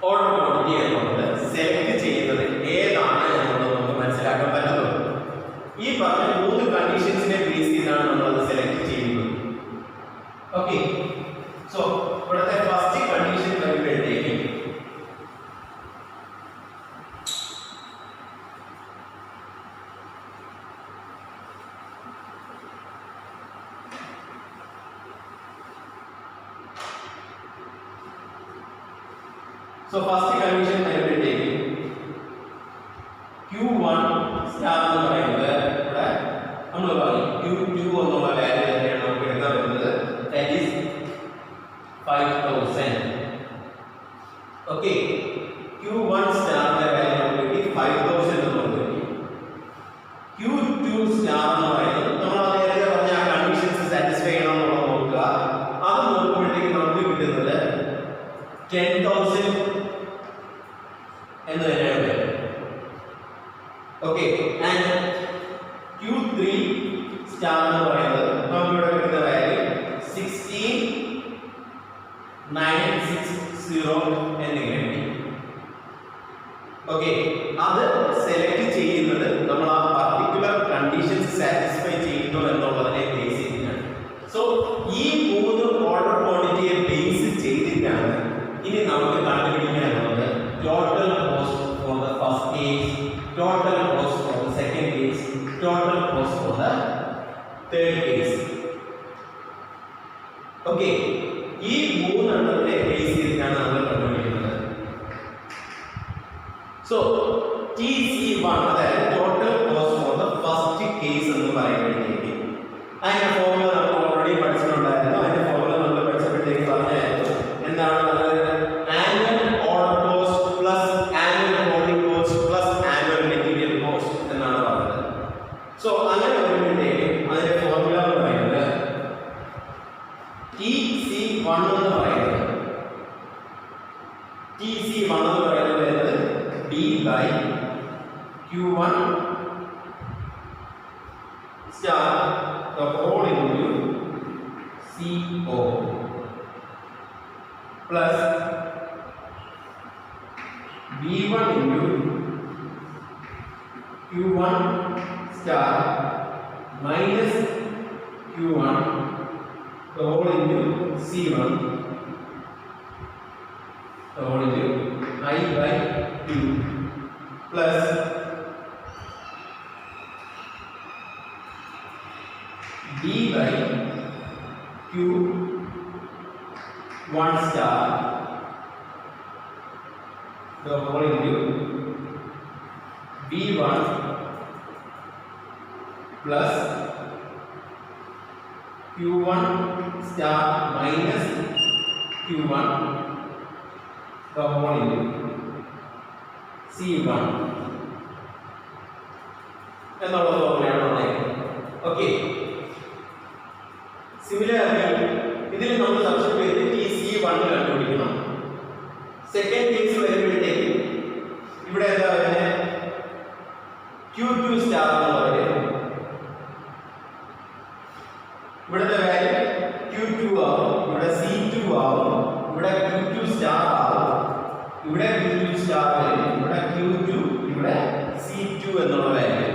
ഓർഡർ ക്വാണ്ടിറ്റി എന്നുള്ളത് സെലക്ട് ചെയ്യുന്നത് ഏതാണ് എന്നുള്ളത് നമുക്ക് മനസ്സിലാക്കാൻ പറ്റുന്നത്. ഈ പറഞ്ഞ മൂന്ന് കണ്ടീഷൻസിനെ ബേസ് ചെയ്താണ് നമ്മൾ അത് സെലക്ട് ചെയ്യുന്നത്. ഓക്കെ, സോ ഇവിടുത്തെ ഫസ്റ്റ് കണ്ടീഷൻ വരുമ്പോഴത്തേക്കും ഫസ്റ്റ് കണ്ടീഷൻ വരുമ്പോഴത്തേക്കും Q1 സ്റ്റാർ എന്ന് പറയുന്നത് ഇവിടെ നമ്മൾ പറയും Q2 എന്നുള്ള വാല്യൂ തന്നെയാണ് നമുക്ക് എടുക്കാൻ പറ്റുന്നത്. That is 5000. ഓക്കെ, Q1 സ്റ്റാറിന്റെ വാല്യൂ നമുക്ക് കിട്ടി 5000 എന്നുള്ളത് കിട്ടി. Q2 സ്റ്റാർ എന്ന് പറയുന്നത് നമ്മൾ നേരത്തെ പറഞ്ഞ ആ കണ്ടീഷൻസ് സാറ്റിസ്ഫൈ ചെയ്യണമെന്നുള്ളത് നോക്കുക. അത് നോക്കുമ്പോഴത്തേക്ക് നമുക്ക് കിട്ടുന്നത് 10,000 എന്ന് തന്നെയാണ് വരുന്നത്. ഓക്കെ, ആൻഡ് Q3 സ്റ്റാർ എന്ന് പറയുന്നത് നമുക്കിവിടെ കിട്ടുന്ന വാല്യൂ 16960 എന്നിങ്ങനെ കിട്ടി. ഓക്കെ, അത് സെലക്ട് ചെയ്യുന്നത് നമ്മൾ ആ പർട്ടിക്കുലർ കണ്ടീഷൻസ് സാറ്റിസ്ഫൈ ചെയ്യുന്നു എന്നുള്ളതിനെ ബേസ് ചെയ്തിട്ടാണ്. സോ ഈ മൂന്ന് ഓർഡർ ക്വാണ്ടിറ്റിയെ ബേസ് ചെയ്തിട്ടാണ് ഇനി നമുക്ക് കണ്ടുപിടിക്കാനുള്ളത് total cost for the first case, total cost for the second case, total cost for the third case. Okay, ഈ മൂന്നെണ്ണത്തെ ബേസ് ചെയ്തിട്ടാണ് നമ്മൾ കണ്ടുപിടിക്കുന്നത്. സോ TC1 അതായത് total cost for the first case എന്ന് പറയുമ്പോഴത്തേക്ക് അതിന്റെ ഫോർമുല നമ്മൾ ഓൾറെഡി പഠിച്ചിട്ടുണ്ടായിരുന്നു. അതിന്റെ ഫോർമുല നമ്മൾ പഠിച്ചപ്പോഴത്തേക്ക് പറഞ്ഞായിരുന്നു plus V1 into Q1 star minus Q1 the whole into C1 the whole into I by Q plus D by Q1 star the whole into V1 plus Q1 star minus Q1 the whole into C1 എന്നുള്ള ഫോർമുലയാണ് വന്നേക്കുന്നത്. Okay, similarly ഇതിൽ നമ്മൾ substitute ചെയ്ത് TC1 കണ്ടുപിടിക്കണം. Second case വരുമ്പോഴത്തേക്ക് ഇവിടെ എന്താ വരുന്നത്? Q2 സ്റ്റാർ എന്നുള്ള പറയുന്നത് ഇവിടുത്തെ വാല്യൂ Q2 ആവും, ഇവിടെ C2 ആവും, ഇവിടെ Q2 സ്റ്റാർ ആവും, ഇവിടെ Q2 സ്റ്റാർ വരും, ഇവിടെ Q2, ഇവിടെ C2 എന്നുള്ള വാല്യൂ.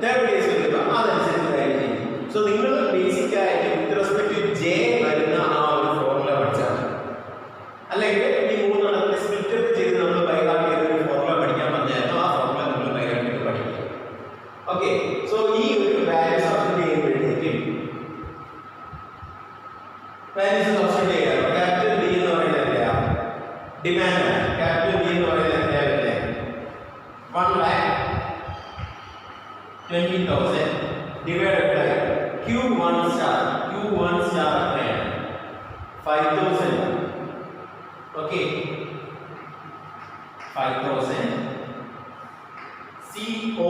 തേർഡ് കേസ് വരുമ്പോൾ അതനുസരിച്ച് വാല്യൂ ചെയ്യും. സോ നിങ്ങൾ ബേസിക് ആയിട്ട് വിത്ത് റെസ്പെക്ട് ടു J വരുന്ന ആ ഒരു ഫോർമുല പഠിച്ചാൽ അല്ലെങ്കിൽ ഈ മൂന്നെണ്ണത്തെ സ്പ്ലിറ്റ് അപ്പ് ചെയ്ത് നമ്മൾ ബൈഹാർട്ട് ചെയ്ത ഒരു ഫോർമുല പഠിക്കാൻ പറഞ്ഞായിരുന്നു. ആ ഫോർമുല നിങ്ങൾ ബൈഹാർട്ട് ചെയ്ത് പഠിക്കുക. ഓക്കെ, സോ ഈ ഒരു വാല്യൂ സബ്സ്റ്റിറ്റ്യൂട്ട് ചെയ്യുമ്പോഴത്തേക്കും വാല്യൂസ് സബ്സ്റ്റിറ്റ്യൂട്ട് ചെയ്യാം. ക്യാപിറ്റൽ D എന്ന് പറയുന്നത് എത്രയാ? ഡിമാൻഡ് ആണ്. ക്യാപിറ്റൽ D എന്ന് പറയുന്നത് എത്രയാ? 1,20,000 divided by Q1 star. Q1 star എത്രയാണ്? 5,000. ഓക്കെ, 5,000. CO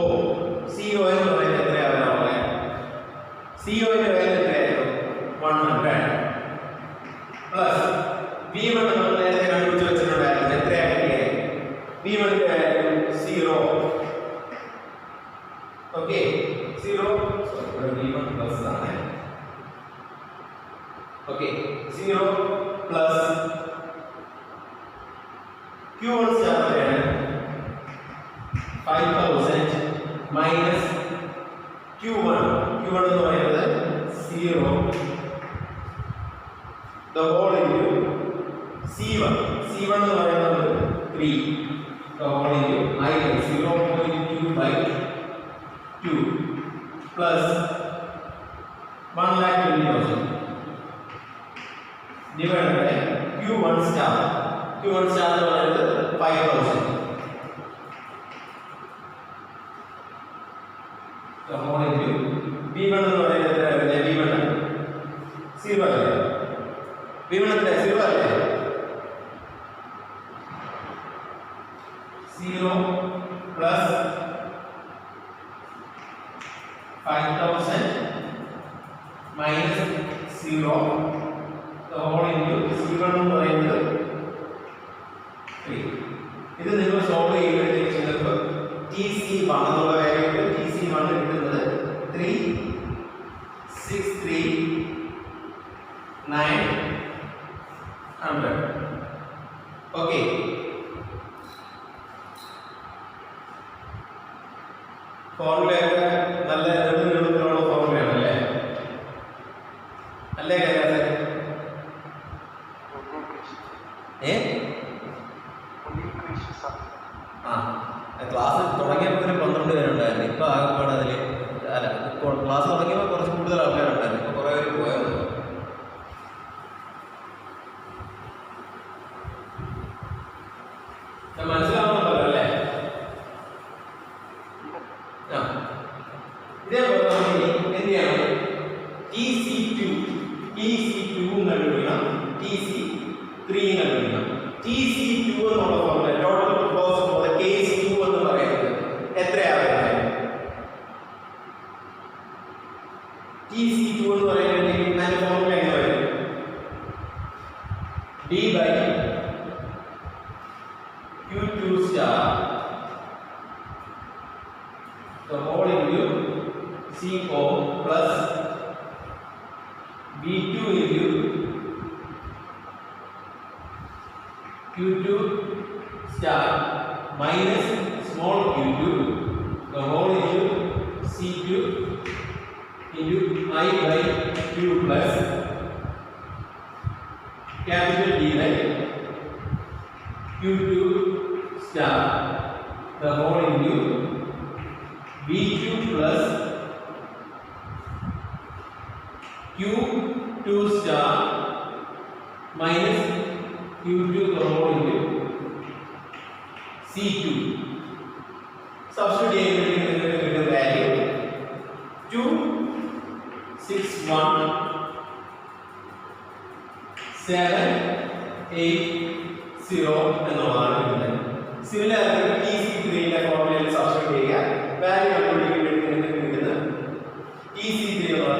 എന്ന് പറയുന്നത് എത്രയാണ്? CO ന്റെ വാല്യൂ എത്രയായിരുന്നു? 100 പ്ലസ് V1 നമ്മൾ നേരത്തെ കണ്ടുപിടിച്ച് വെച്ചിട്ടുണ്ടായിരുന്നു. എത്രയാണ് കിട്ടിയത്? V1 ന്റെ വാല്യൂ 0. ഓക്കെ, 0. ഇവിടെ V1 പ്ലസ് ആണ്. ഓക്കെ, 0 പ്ലസ് Q1 സ്റ്റാർ എത്രയാണ്? 5,000 മൈനസ് Q1 എന്ന് പറയുന്നത് 0 the whole into C1 എന്ന് പറയുന്നത് 3 the whole into I 0.2 by 2 plus 1,20,000 divided by Q1 star എന്ന് പറയുന്നത് 5,000 the whole into V1 എന്ന് പറയുന്നത് V1 0 അല്ലേ? V1 എത്ര? 0 അല്ലേ? 0 plus 5,000 minus 0 the whole into C1 എന്ന് പറയുന്നത് 3. ഇത് നിങ്ങൾ സോൾവ് ചെയ്യുമ്പോഴത്തേക്ക് നിങ്ങൾക്ക് TC1 എന്നുള്ള വാല്യൂ TC1 കിട്ടുന്നത് 3,63,900. ഓക്കെ, ഫോർമുലയൊക്കെ നല്ല എളുപ്പത്തിലുള്ള ഫോർമുലയാണ് അല്ലേ? അല്ലേ കൈലാസേ? ക്ലാസ് തുടങ്ങിയപ്പോൾ 12 പേരുണ്ടായിരുന്നു. ഇപ്പൊ ആകെപ്പാട് അതിൽ അല്ല, ക്ലാസ് തുടങ്ങിയപ്പോൾ കുറച്ച് കൂടുതൽ ആൾക്കാരുണ്ടായിരുന്നു. ഇപ്പൊ കുറെ പേര് പോയത് മനസ്സിലാവുന്നുണ്ടല്ലോ അല്ലേ? ഇതേപോലെ നമ്മൾ എന്ത് ചെയ്യണം? TC2 കണ്ടുപിടിക്കണം, TC3 കണ്ടുപിടിക്കണം. TC2 എന്നുള്ള formula total close for the case 2 എന്ന് പറയുന്നത് എത്രയാണ്? TC2 എന്ന് പറയുന്നത് അതിന്റെ ഫോർമുല എങ്ങനെ വരും? D by Q2 star the whole into CO plus V2 into Q2 star minus small q2 the whole into C2 into I by Q plus capital D by Q2 star the whole into V2 plus Q2 star minus Q2 the whole into C2. Substitute the value 261,780 എന്നുള്ളതാണ് കിട്ടുന്നത്. Similarly TC3 ന്റെ ഫോർമുലയിൽ substitute ചെയ്യുക. Value കണ്ടുപിടിക്കുന്നത് കിട്ടുന്നത് TC3 എന്നുള്ള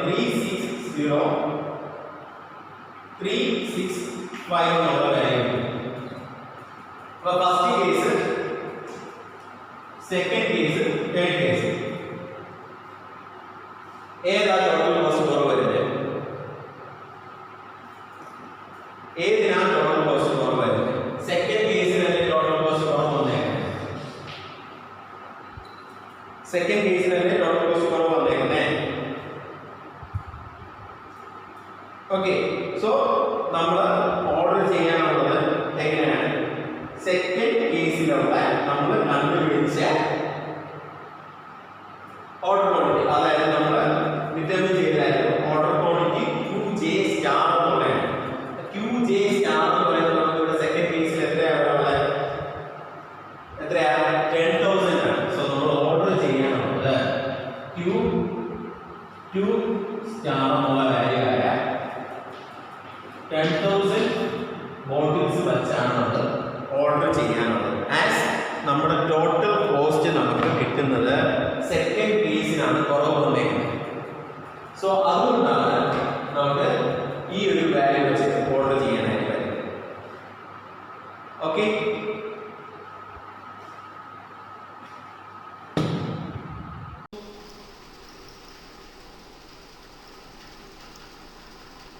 365 എന്നുള്ള value. അപ്പോൾ first case, second case, third case ഏതാ ടോട്ടൽ കോസ്റ്റ് കുറവ് വരുന്നത്? ഏതിനാണ് ടോട്ടൽ കോസ്റ്റ് കുറവ് വരുന്നത്? സെക്കൻഡ് കേസിലല്ലേ ടോട്ടൽ കോസ്റ്റ് കുറവ് വന്നേക്കുന്നത്? സെക്കൻഡ് കേസിലല്ലേ ടോട്ടൽ കോസ്റ്റ് കുറവ് വന്നേക്കുന്നത്? ഓക്കെ, സോ നമ്മൾ ഓർഡർ ചെയ്യാനുള്ളത് എങ്ങനെയാണ്? സെക്കൻഡ് കേസിലുള്ള നമ്മൾ കണ്ടുപിടിച്ച ഓർഡർ ക്വാണ്ടിറ്റി, അതായത് നമ്മൾ ഡിറ്റർമിൻ ചെയ്തായിരുന്നു ഓർഡർ ക്വാണ്ടിറ്റി QJ സ്റ്റാർ എന്ന് പറയുന്നത്. QJ സ്റ്റാർ എന്ന് പറയുന്നത് നമുക്ക് ഇവിടെ സെക്കൻഡ് കേസിൽ എത്രയാണ്? 10,000 ആണ്. സോ നമ്മൾ ഓർഡർ ചെയ്യാനുള്ളത് Q2 സ്റ്റാർ എന്നുള്ള വാല്യൂ ആയ 10,000 ബോട്ടിൽസ് വെച്ചാണ് നമ്മൾ ഓർഡർ ചെയ്യാനുള്ളത്. ആസ് നമ്മുടെ ടോട്ടൽ കോസ്റ്റ് നമുക്ക് കിട്ടുന്നത് സെക്കൻഡ് കേസിനാണ് കുറവ് വന്നേക്കുന്നത്. സോ അതുകൊണ്ടാണ് നമുക്ക് ഈ ഒരു വാല്യൂ വെച്ച് ഓർഡർ ചെയ്യാനായിട്ട് പറ്റുന്നത്. ഓക്കെ,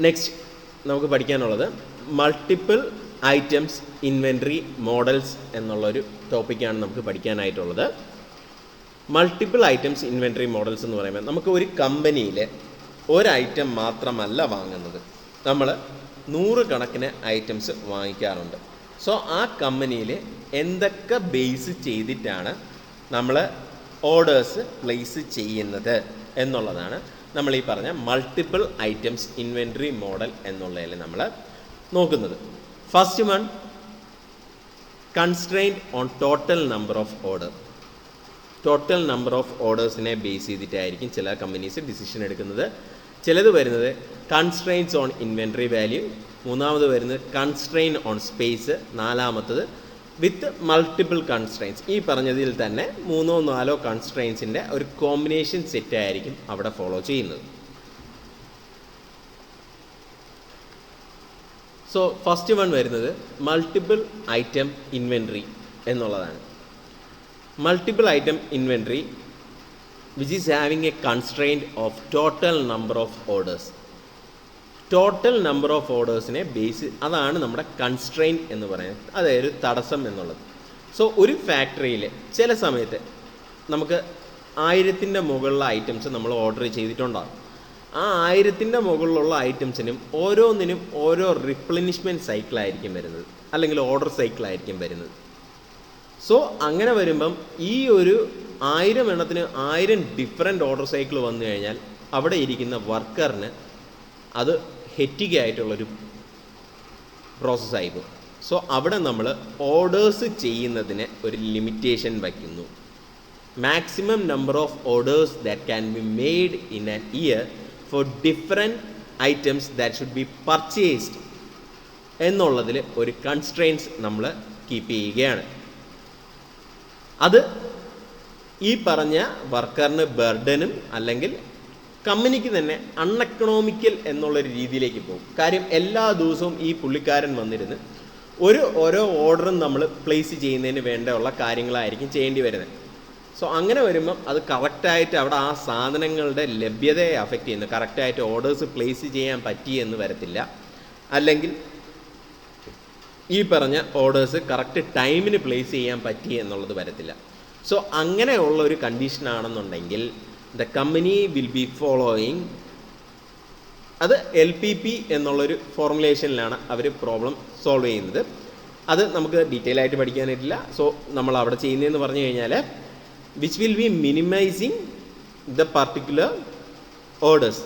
നെക്സ്റ്റ് നമുക്ക് പഠിക്കാനുള്ളത് മൾട്ടിപ്പിൾ ഐറ്റംസ് ഇൻവെൻട്രി മോഡൽസ് എന്നുള്ളൊരു ടോപ്പിക്കാണ് നമുക്ക് പഠിക്കാനായിട്ടുള്ളത്. മൾട്ടിപ്പിൾ ഐറ്റംസ് ഇൻവെൻട്രി മോഡൽസ് എന്ന് പറയുമ്പോൾ നമുക്ക് ഒരു കമ്പനിയിൽ ഒരു ഐറ്റം മാത്രമല്ല വാങ്ങുന്നത്, നമ്മൾ 100 കണക്കിന് ഐറ്റംസ് വാങ്ങിക്കാറുണ്ട്. സോ ആ കമ്പനിയിൽ എന്തൊക്കെ ബേസ് ചെയ്തിട്ടാണ് നമ്മൾ ഓർഡേഴ്സ് പ്ലേസ് ചെയ്യുന്നത് എന്നുള്ളതാണ് നമ്മൾ ഈ പറഞ്ഞ മൾട്ടിപ്പിൾ ഐറ്റംസ് ഇൻവെൻട്രി മോഡൽ എന്നുള്ളതിൽ നമ്മൾ നോക്കുന്നത്. First one, constraint on total number of order. Total number of ഓർഡേഴ്സിനെ ബേസ് ചെയ്തിട്ടായിരിക്കും ചില കമ്പനീസ് ഡിസിഷൻ എടുക്കുന്നത്. ചിലത് വരുന്നത് കൺസ്ട്രെയിൻസ് ഓൺ ഇൻവെൻട്രി വാല്യൂ, മൂന്നാമത് വരുന്നത് കൺസ്ട്രെയിൻ ഓൺ സ്പേസ്, നാലാമത്തത് വിത്ത് മൾട്ടിപ്പിൾ കൺസ്ട്രെയിൻസ്. ഈ പറഞ്ഞതിൽ തന്നെ 3 or 4 കൺസ്ട്രെയിൻസിൻ്റെ ഒരു കോമ്പിനേഷൻ സെറ്റ് ആയിരിക്കും അവിടെ ഫോളോ ചെയ്യുന്നത്. സോ ഫസ്റ്റ് വൺ വരുന്നത് മൾട്ടിപ്പിൾ ഐറ്റം ഇൻവെൻട്രി എന്നുള്ളതാണ്. Multiple item inventory which is having a constraint of total number of orders. Total number of ഓർഡേഴ്സിനെ ബേസ്, അതാണ് നമ്മുടെ കൺസ്ട്രെയിൻറ്റ് എന്ന് പറയുന്നത്, അതായത് ഒരു തടസ്സം എന്നുള്ളത്. സോ ഒരു ഫാക്ടറിയിൽ ചില സമയത്ത് നമുക്ക് 1000-ൻ്റെ മുകളിലുള്ള ഐറ്റംസ് നമ്മൾ ഓർഡർ ചെയ്തിട്ടുണ്ടാകും. ആ 1000-ൻ്റെ മുകളിലുള്ള ഐറ്റംസിനും ഓരോന്നിനും ഓരോ റിപ്ലനിഷ്മെൻറ്റ് സൈക്കിളായിരിക്കും വരുന്നത്, അല്ലെങ്കിൽ ഓർഡർ സൈക്കിളായിരിക്കും വരുന്നത്. സോ അങ്ങനെ വരുമ്പം ഈ ഒരു 1000 എണ്ണത്തിന് 1000 ഡിഫറെൻറ്റ് ഓർഡർ സൈക്കിൾ വന്നു കഴിഞ്ഞാൽ അവിടെ ഇരിക്കുന്ന വർക്കറിന് അത് ഹെറ്റിക് ആയിട്ടുള്ളൊരു പ്രോസസ്സായിരുന്നു. സോ അവിടെ നമ്മൾ ഓർഡേഴ്സ് ചെയ്യുന്നതിന് ഒരു ലിമിറ്റേഷൻ വയ്ക്കുന്നു. Maximum number of orders that can be made in an year for different items that should be purchased എന്നുള്ളതിൽ ഒരു കൺസ്ട്രെയിൻസ് നമ്മൾ കീപ്പ് ചെയ്യുകയാണ്. അത് ഈ പറഞ്ഞ വർക്കറിന് ബർഡനും അല്ലെങ്കിൽ കമ്പനിക്ക് തന്നെ അൺഎക്കണോമിക്കൽ എന്നുള്ളൊരു രീതിയിലേക്ക് പോകും. കാര്യം എല്ലാ ദിവസവും ഈ പുള്ളിക്കാരൻ വന്നിരുന്ന് ഓരോ ഓർഡറും നമ്മൾ പ്ലേസ് ചെയ്യുന്നതിന് വേണ്ടിയുള്ള കാര്യങ്ങളായിരിക്കും ചെയ്യേണ്ടി വരുന്നത്. സോ അങ്ങനെ വരുമ്പം അത് കറക്റ്റായിട്ട് അവിടെ ആ സാധനങ്ങളുടെ ലഭ്യതയെ അഫക്റ്റ് ചെയ്യുന്നു. കറക്റ്റായിട്ട് ഓർഡേഴ്സ് പ്ലേസ് ചെയ്യാൻ പറ്റിയെന്ന് വരത്തില്ല. അല്ലെങ്കിൽ ഈ പറഞ്ഞ ഓർഡേഴ്സ് കറക്റ്റ് ടൈമിന് പ്ലേസ് ചെയ്യാൻ പറ്റി എന്നുള്ളത് വരത്തില്ല. സോ അങ്ങനെയുള്ള ഒരു കണ്ടീഷനാണെന്നുണ്ടെങ്കിൽ the company will be following, അത് LPP എന്നുള്ളൊരു ഫോർമുലേഷനിലാണ് അവർ പ്രോബ്ലം സോൾവ് ചെയ്യുന്നത്. അത് നമുക്ക് ഡീറ്റെയിൽ ആയിട്ട് പഠിക്കാനായിട്ടില്ല. സോ നമ്മൾ അവിടെ ചെയ്യുന്നതെന്ന് പറഞ്ഞു കഴിഞ്ഞാൽ which will be minimising the particular orders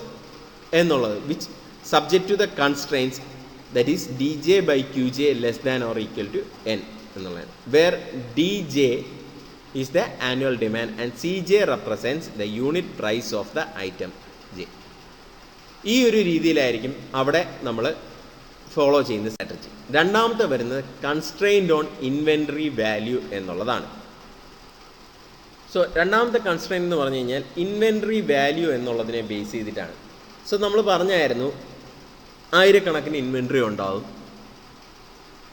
എന്നുള്ളത് which subject to the constraints that is DJ/QJ less than or equal to N എന്നുള്ളതാണ്. Where DJ is the annual demand and CJ represents the unit price of the item J. ഈ ഒരു രീതിയിലായിരിക്കും അവിടെ നമ്മൾ follow ചെയ്യുന്ന strategy. രണ്ടാമത്തെ വരുന്നത് constrained on inventory value എന്നുള്ളതാണ്. സോ രണ്ടാമത്തെ കൺസ്ട്രെയിൻറ്റ് എന്ന് പറഞ്ഞു കഴിഞ്ഞാൽ ഇൻവെൻട്രി വാല്യൂ എന്നുള്ളതിനെ ബേസ് ചെയ്തിട്ടാണ്. സോ നമ്മൾ പറഞ്ഞായിരുന്നു ആയിരക്കണക്കിന് ഇൻവെൻട്രി ഉണ്ടാകും.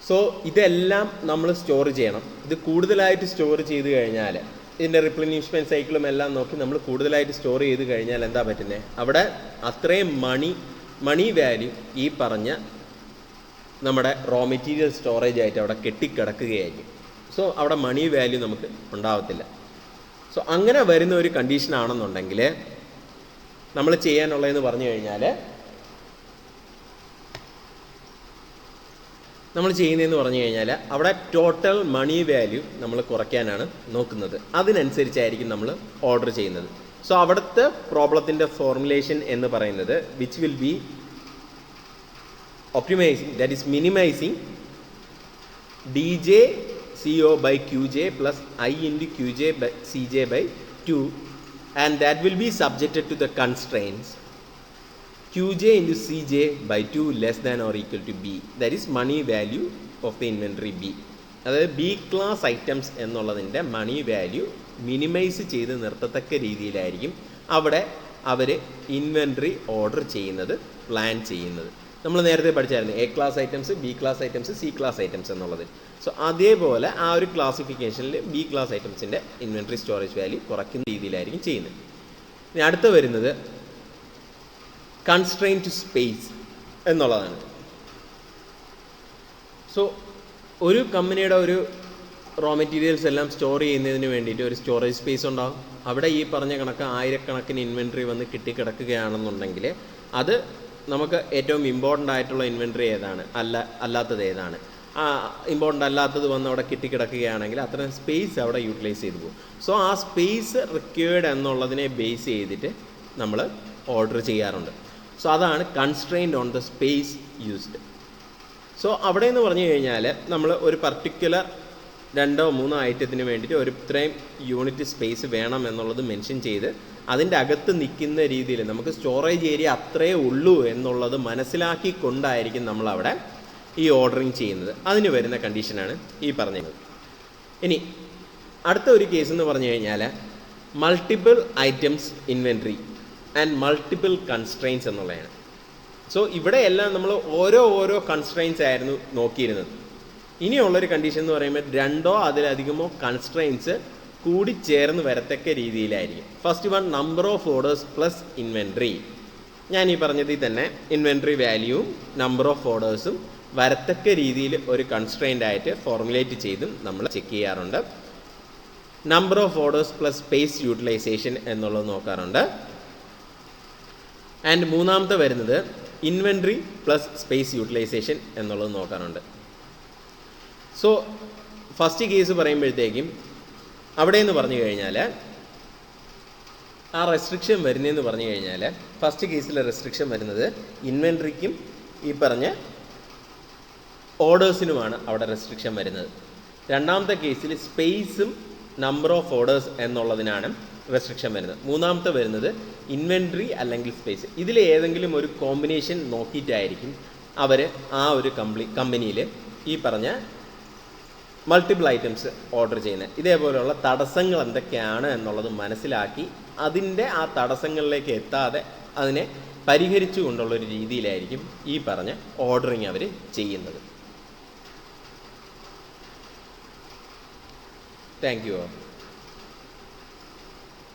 സോ ഇതെല്ലാം നമ്മൾ സ്റ്റോർ ചെയ്യണം. ഇത് കൂടുതലായിട്ട് സ്റ്റോർ ചെയ്ത് കഴിഞ്ഞാൽ ഇതിൻ്റെ റിപ്ലനിഷ്മെൻറ്റ് സൈക്കിളും എല്ലാം നോക്കി നമ്മൾ കൂടുതലായിട്ട് സ്റ്റോർ ചെയ്ത് കഴിഞ്ഞാൽ എന്താ പറ്റുന്നത്, അവിടെ അത്രയും മണി വാല്യൂ ഈ പറഞ്ഞ നമ്മുടെ റോ മെറ്റീരിയൽ സ്റ്റോറേജ് ആയിട്ട് അവിടെ കെട്ടിക്കിടക്കുകയായിരിക്കും. സോ അവിടെ മണി വാല്യൂ നമുക്ക് ഉണ്ടാവത്തില്ല. സോ അങ്ങനെ വരുന്ന ഒരു കണ്ടീഷനാണെന്നുണ്ടെങ്കിൽ നമ്മൾ ചെയ്യാനുള്ളതെന്ന് പറഞ്ഞു കഴിഞ്ഞാൽ അവിടെ ടോട്ടൽ മണി വാല്യൂ നമ്മൾ കുറയ്ക്കാനാണ് നോക്കുന്നത്. അതിനനുസരിച്ചായിരിക്കും നമ്മൾ ഓർഡർ ചെയ്യുന്നത്. സോ അവിടുത്തെ പ്രോബ്ലത്തിൻ്റെ ഫോർമുലേഷൻ എന്ന് പറയുന്നത് which will B optimising, that is minimising DJ/CO/QJ plus I/QJ/CJ/2 and that will be subjected to the constraints QJ/CJ/2 less than or equal to B, that is money value of the inventory B. അതായത് B class items എന്നുള്ളതിൻ്റെ മണി value minimise ചെയ്ത് നിർത്തത്തക്ക രീതിയിലായിരിക്കും അവിടെ അവർ inventory order ചെയ്യുന്നത്, plan ചെയ്യുന്നത്. നമ്മൾ നേരത്തെ പഠിച്ചായിരുന്നു A class items, B class items, C class items എന്നുള്ളത്. സോ അതേപോലെ ആ ഒരു ക്ലാസിഫിക്കേഷനിൽ B ക്ലാസ് ഐറ്റംസിൻ്റെ ഇൻവെൻട്രി സ്റ്റോറേജ് വാല്യൂ കുറയ്ക്കുന്ന രീതിയിലായിരിക്കും ചെയ്യുന്നത്. ഇനി അടുത്ത വരുന്നത് കൺസ്ട്രെയിൻറ്റ് ടു സ്പേസ് എന്നുള്ളതാണ്. സോ ഒരു കമ്പനിയുടെ ഒരു റോ മെറ്റീരിയൽസ് എല്ലാം സ്റ്റോർ ചെയ്യുന്നതിന് വേണ്ടിയിട്ട് ഒരു സ്റ്റോറേജ് സ്പേസ് ഉണ്ടാകും. അവിടെ ഈ പറഞ്ഞ കണക്ക് ആയിരക്കണക്കിന് ഇൻവെൻട്രി വന്ന് കിട്ടിക്കിടക്കുകയാണെന്നുണ്ടെങ്കിൽ അത് നമുക്ക് ഏറ്റവും ഇമ്പോർട്ടൻ്റ് ആയിട്ടുള്ള ഇൻവെൻട്രി ഏതാണ്, അല്ലാത്തത് ഏതാണ്, ഇമ്പോർട്ടൻ്റ് അല്ലാത്തത് വന്ന് അവിടെ കിട്ടിക്കിടക്കുകയാണെങ്കിൽ അത്രയും സ്പേസ് അവിടെ യൂട്ടിലൈസ് ചെയ്തു പോകും. സോ ആ സ്പേസ് റിക്വയർഡ് എന്നുള്ളതിനെ ബേസ് ചെയ്തിട്ട് നമ്മൾ ഓർഡർ ചെയ്യാറുണ്ട്. സോ അതാണ് constrained on the space used. So അവിടെ എന്ന് പറഞ്ഞു കഴിഞ്ഞാൽ നമ്മൾ ഒരു പർട്ടിക്കുലർ 2-3 ഐറ്റത്തിന് വേണ്ടിയിട്ട് ഒരു ഇത്രയും യൂണിറ്റ് സ്പേസ് വേണം എന്നുള്ളത് മെൻഷൻ ചെയ്ത് അതിൻ്റെ അകത്ത് നിൽക്കുന്ന രീതിയിൽ നമുക്ക് സ്റ്റോറേജ് ഏരിയ അത്രയേ ഉള്ളൂ എന്നുള്ളത് മനസ്സിലാക്കിക്കൊണ്ടായിരിക്കും നമ്മളവിടെ ഈ ഓർഡറിങ് ചെയ്യുന്നത്. അതിന് വരുന്ന കണ്ടീഷനാണ് ഈ പറഞ്ഞത്. ഇനി അടുത്ത ഒരു കേസ് എന്ന് പറഞ്ഞു കഴിഞ്ഞാൽ multiple items inventory and multiple constraints എന്നുള്ളതാണ്. സോ ഇവിടെയെല്ലാം നമ്മൾ ഓരോ കൺസ്ട്രെയിൻസ് ആയിരുന്നു നോക്കിയിരുന്നത്. ഇനിയുള്ളൊരു കണ്ടീഷൻ എന്ന് പറയുമ്പോൾ 2 അതിലധികമോ കൺസ്ട്രെയിൻസ് കൂടിച്ചേർന്ന് വരത്തക്ക രീതിയിലായിരിക്കും. First one number of orders plus inventory. ഞാൻ ഈ പറഞ്ഞതിൽ തന്നെ ഇൻവെൻട്രി വാല്യൂവും നമ്പർ ഓഫ് ഓർഡേഴ്സും വരത്തക്ക രീതിയിൽ ഒരു കൺസ്ട്രെയിൻ്റ് ആയിട്ട് ഫോർമുലേറ്റ് ചെയ്തും നമ്മൾ ചെക്ക് ചെയ്യാറുണ്ട്. Number of orders plus space utilization എന്നുള്ളത് നോക്കാറുണ്ട്. ആൻഡ് മൂന്നാമത്തെ വരുന്നത് ഇൻവെൻട്രി പ്ലസ് സ്പേസ് യൂട്ടിലൈസേഷൻ എന്നുള്ളത് നോക്കാറുണ്ട്. സോ ഫസ്റ്റ് കേസ് പറയുമ്പോഴത്തേക്കും അവിടെ എന്ന് പറഞ്ഞു കഴിഞ്ഞാൽ ആ റെസ്ട്രിക്ഷൻ വരുന്നതെന്ന് പറഞ്ഞു കഴിഞ്ഞാൽ ഫസ്റ്റ് കേസിലെ റെസ്ട്രിക്ഷൻ വരുന്നത് ഇൻവെൻട്രിക്കും ഈ പറഞ്ഞ ഓർഡേഴ്സിനുമാണ് അവിടെ റെസ്ട്രിക്ഷൻ വരുന്നത്. രണ്ടാമത്തെ കേസിൽ സ്പേസും നമ്പർ ഓഫ് ഓർഡേഴ്സ് എന്നുള്ളതിനാണ് റെസ്ട്രിക്ഷൻ വരുന്നത്. മൂന്നാമത്തെ വരുന്നത് ഇൻവെൻട്രി അല്ലെങ്കിൽ സ്പേസ്. ഇതിൽ ഏതെങ്കിലും ഒരു കോമ്പിനേഷൻ നോക്കിയിട്ടായിരിക്കും അവർ ആ ഒരു കമ്പനിയിൽ ഈ പറഞ്ഞ മൾട്ടിപ്പിൾ ഐറ്റംസ് ഓർഡർ ചെയ്യുന്നത്. ഇതേപോലെയുള്ള തടസ്സങ്ങൾ എന്തൊക്കെയാണ് എന്നുള്ളത് മനസ്സിലാക്കി അതിൻ്റെ ആ തടസ്സങ്ങളിലേക്ക് എത്താതെ അതിനെ പരിഹരിച്ചു കൊണ്ടുള്ളൊരു രീതിയിലായിരിക്കും ഈ പറഞ്ഞ ഓർഡറിങ് അവർ ചെയ്യുന്നത്. Thank you.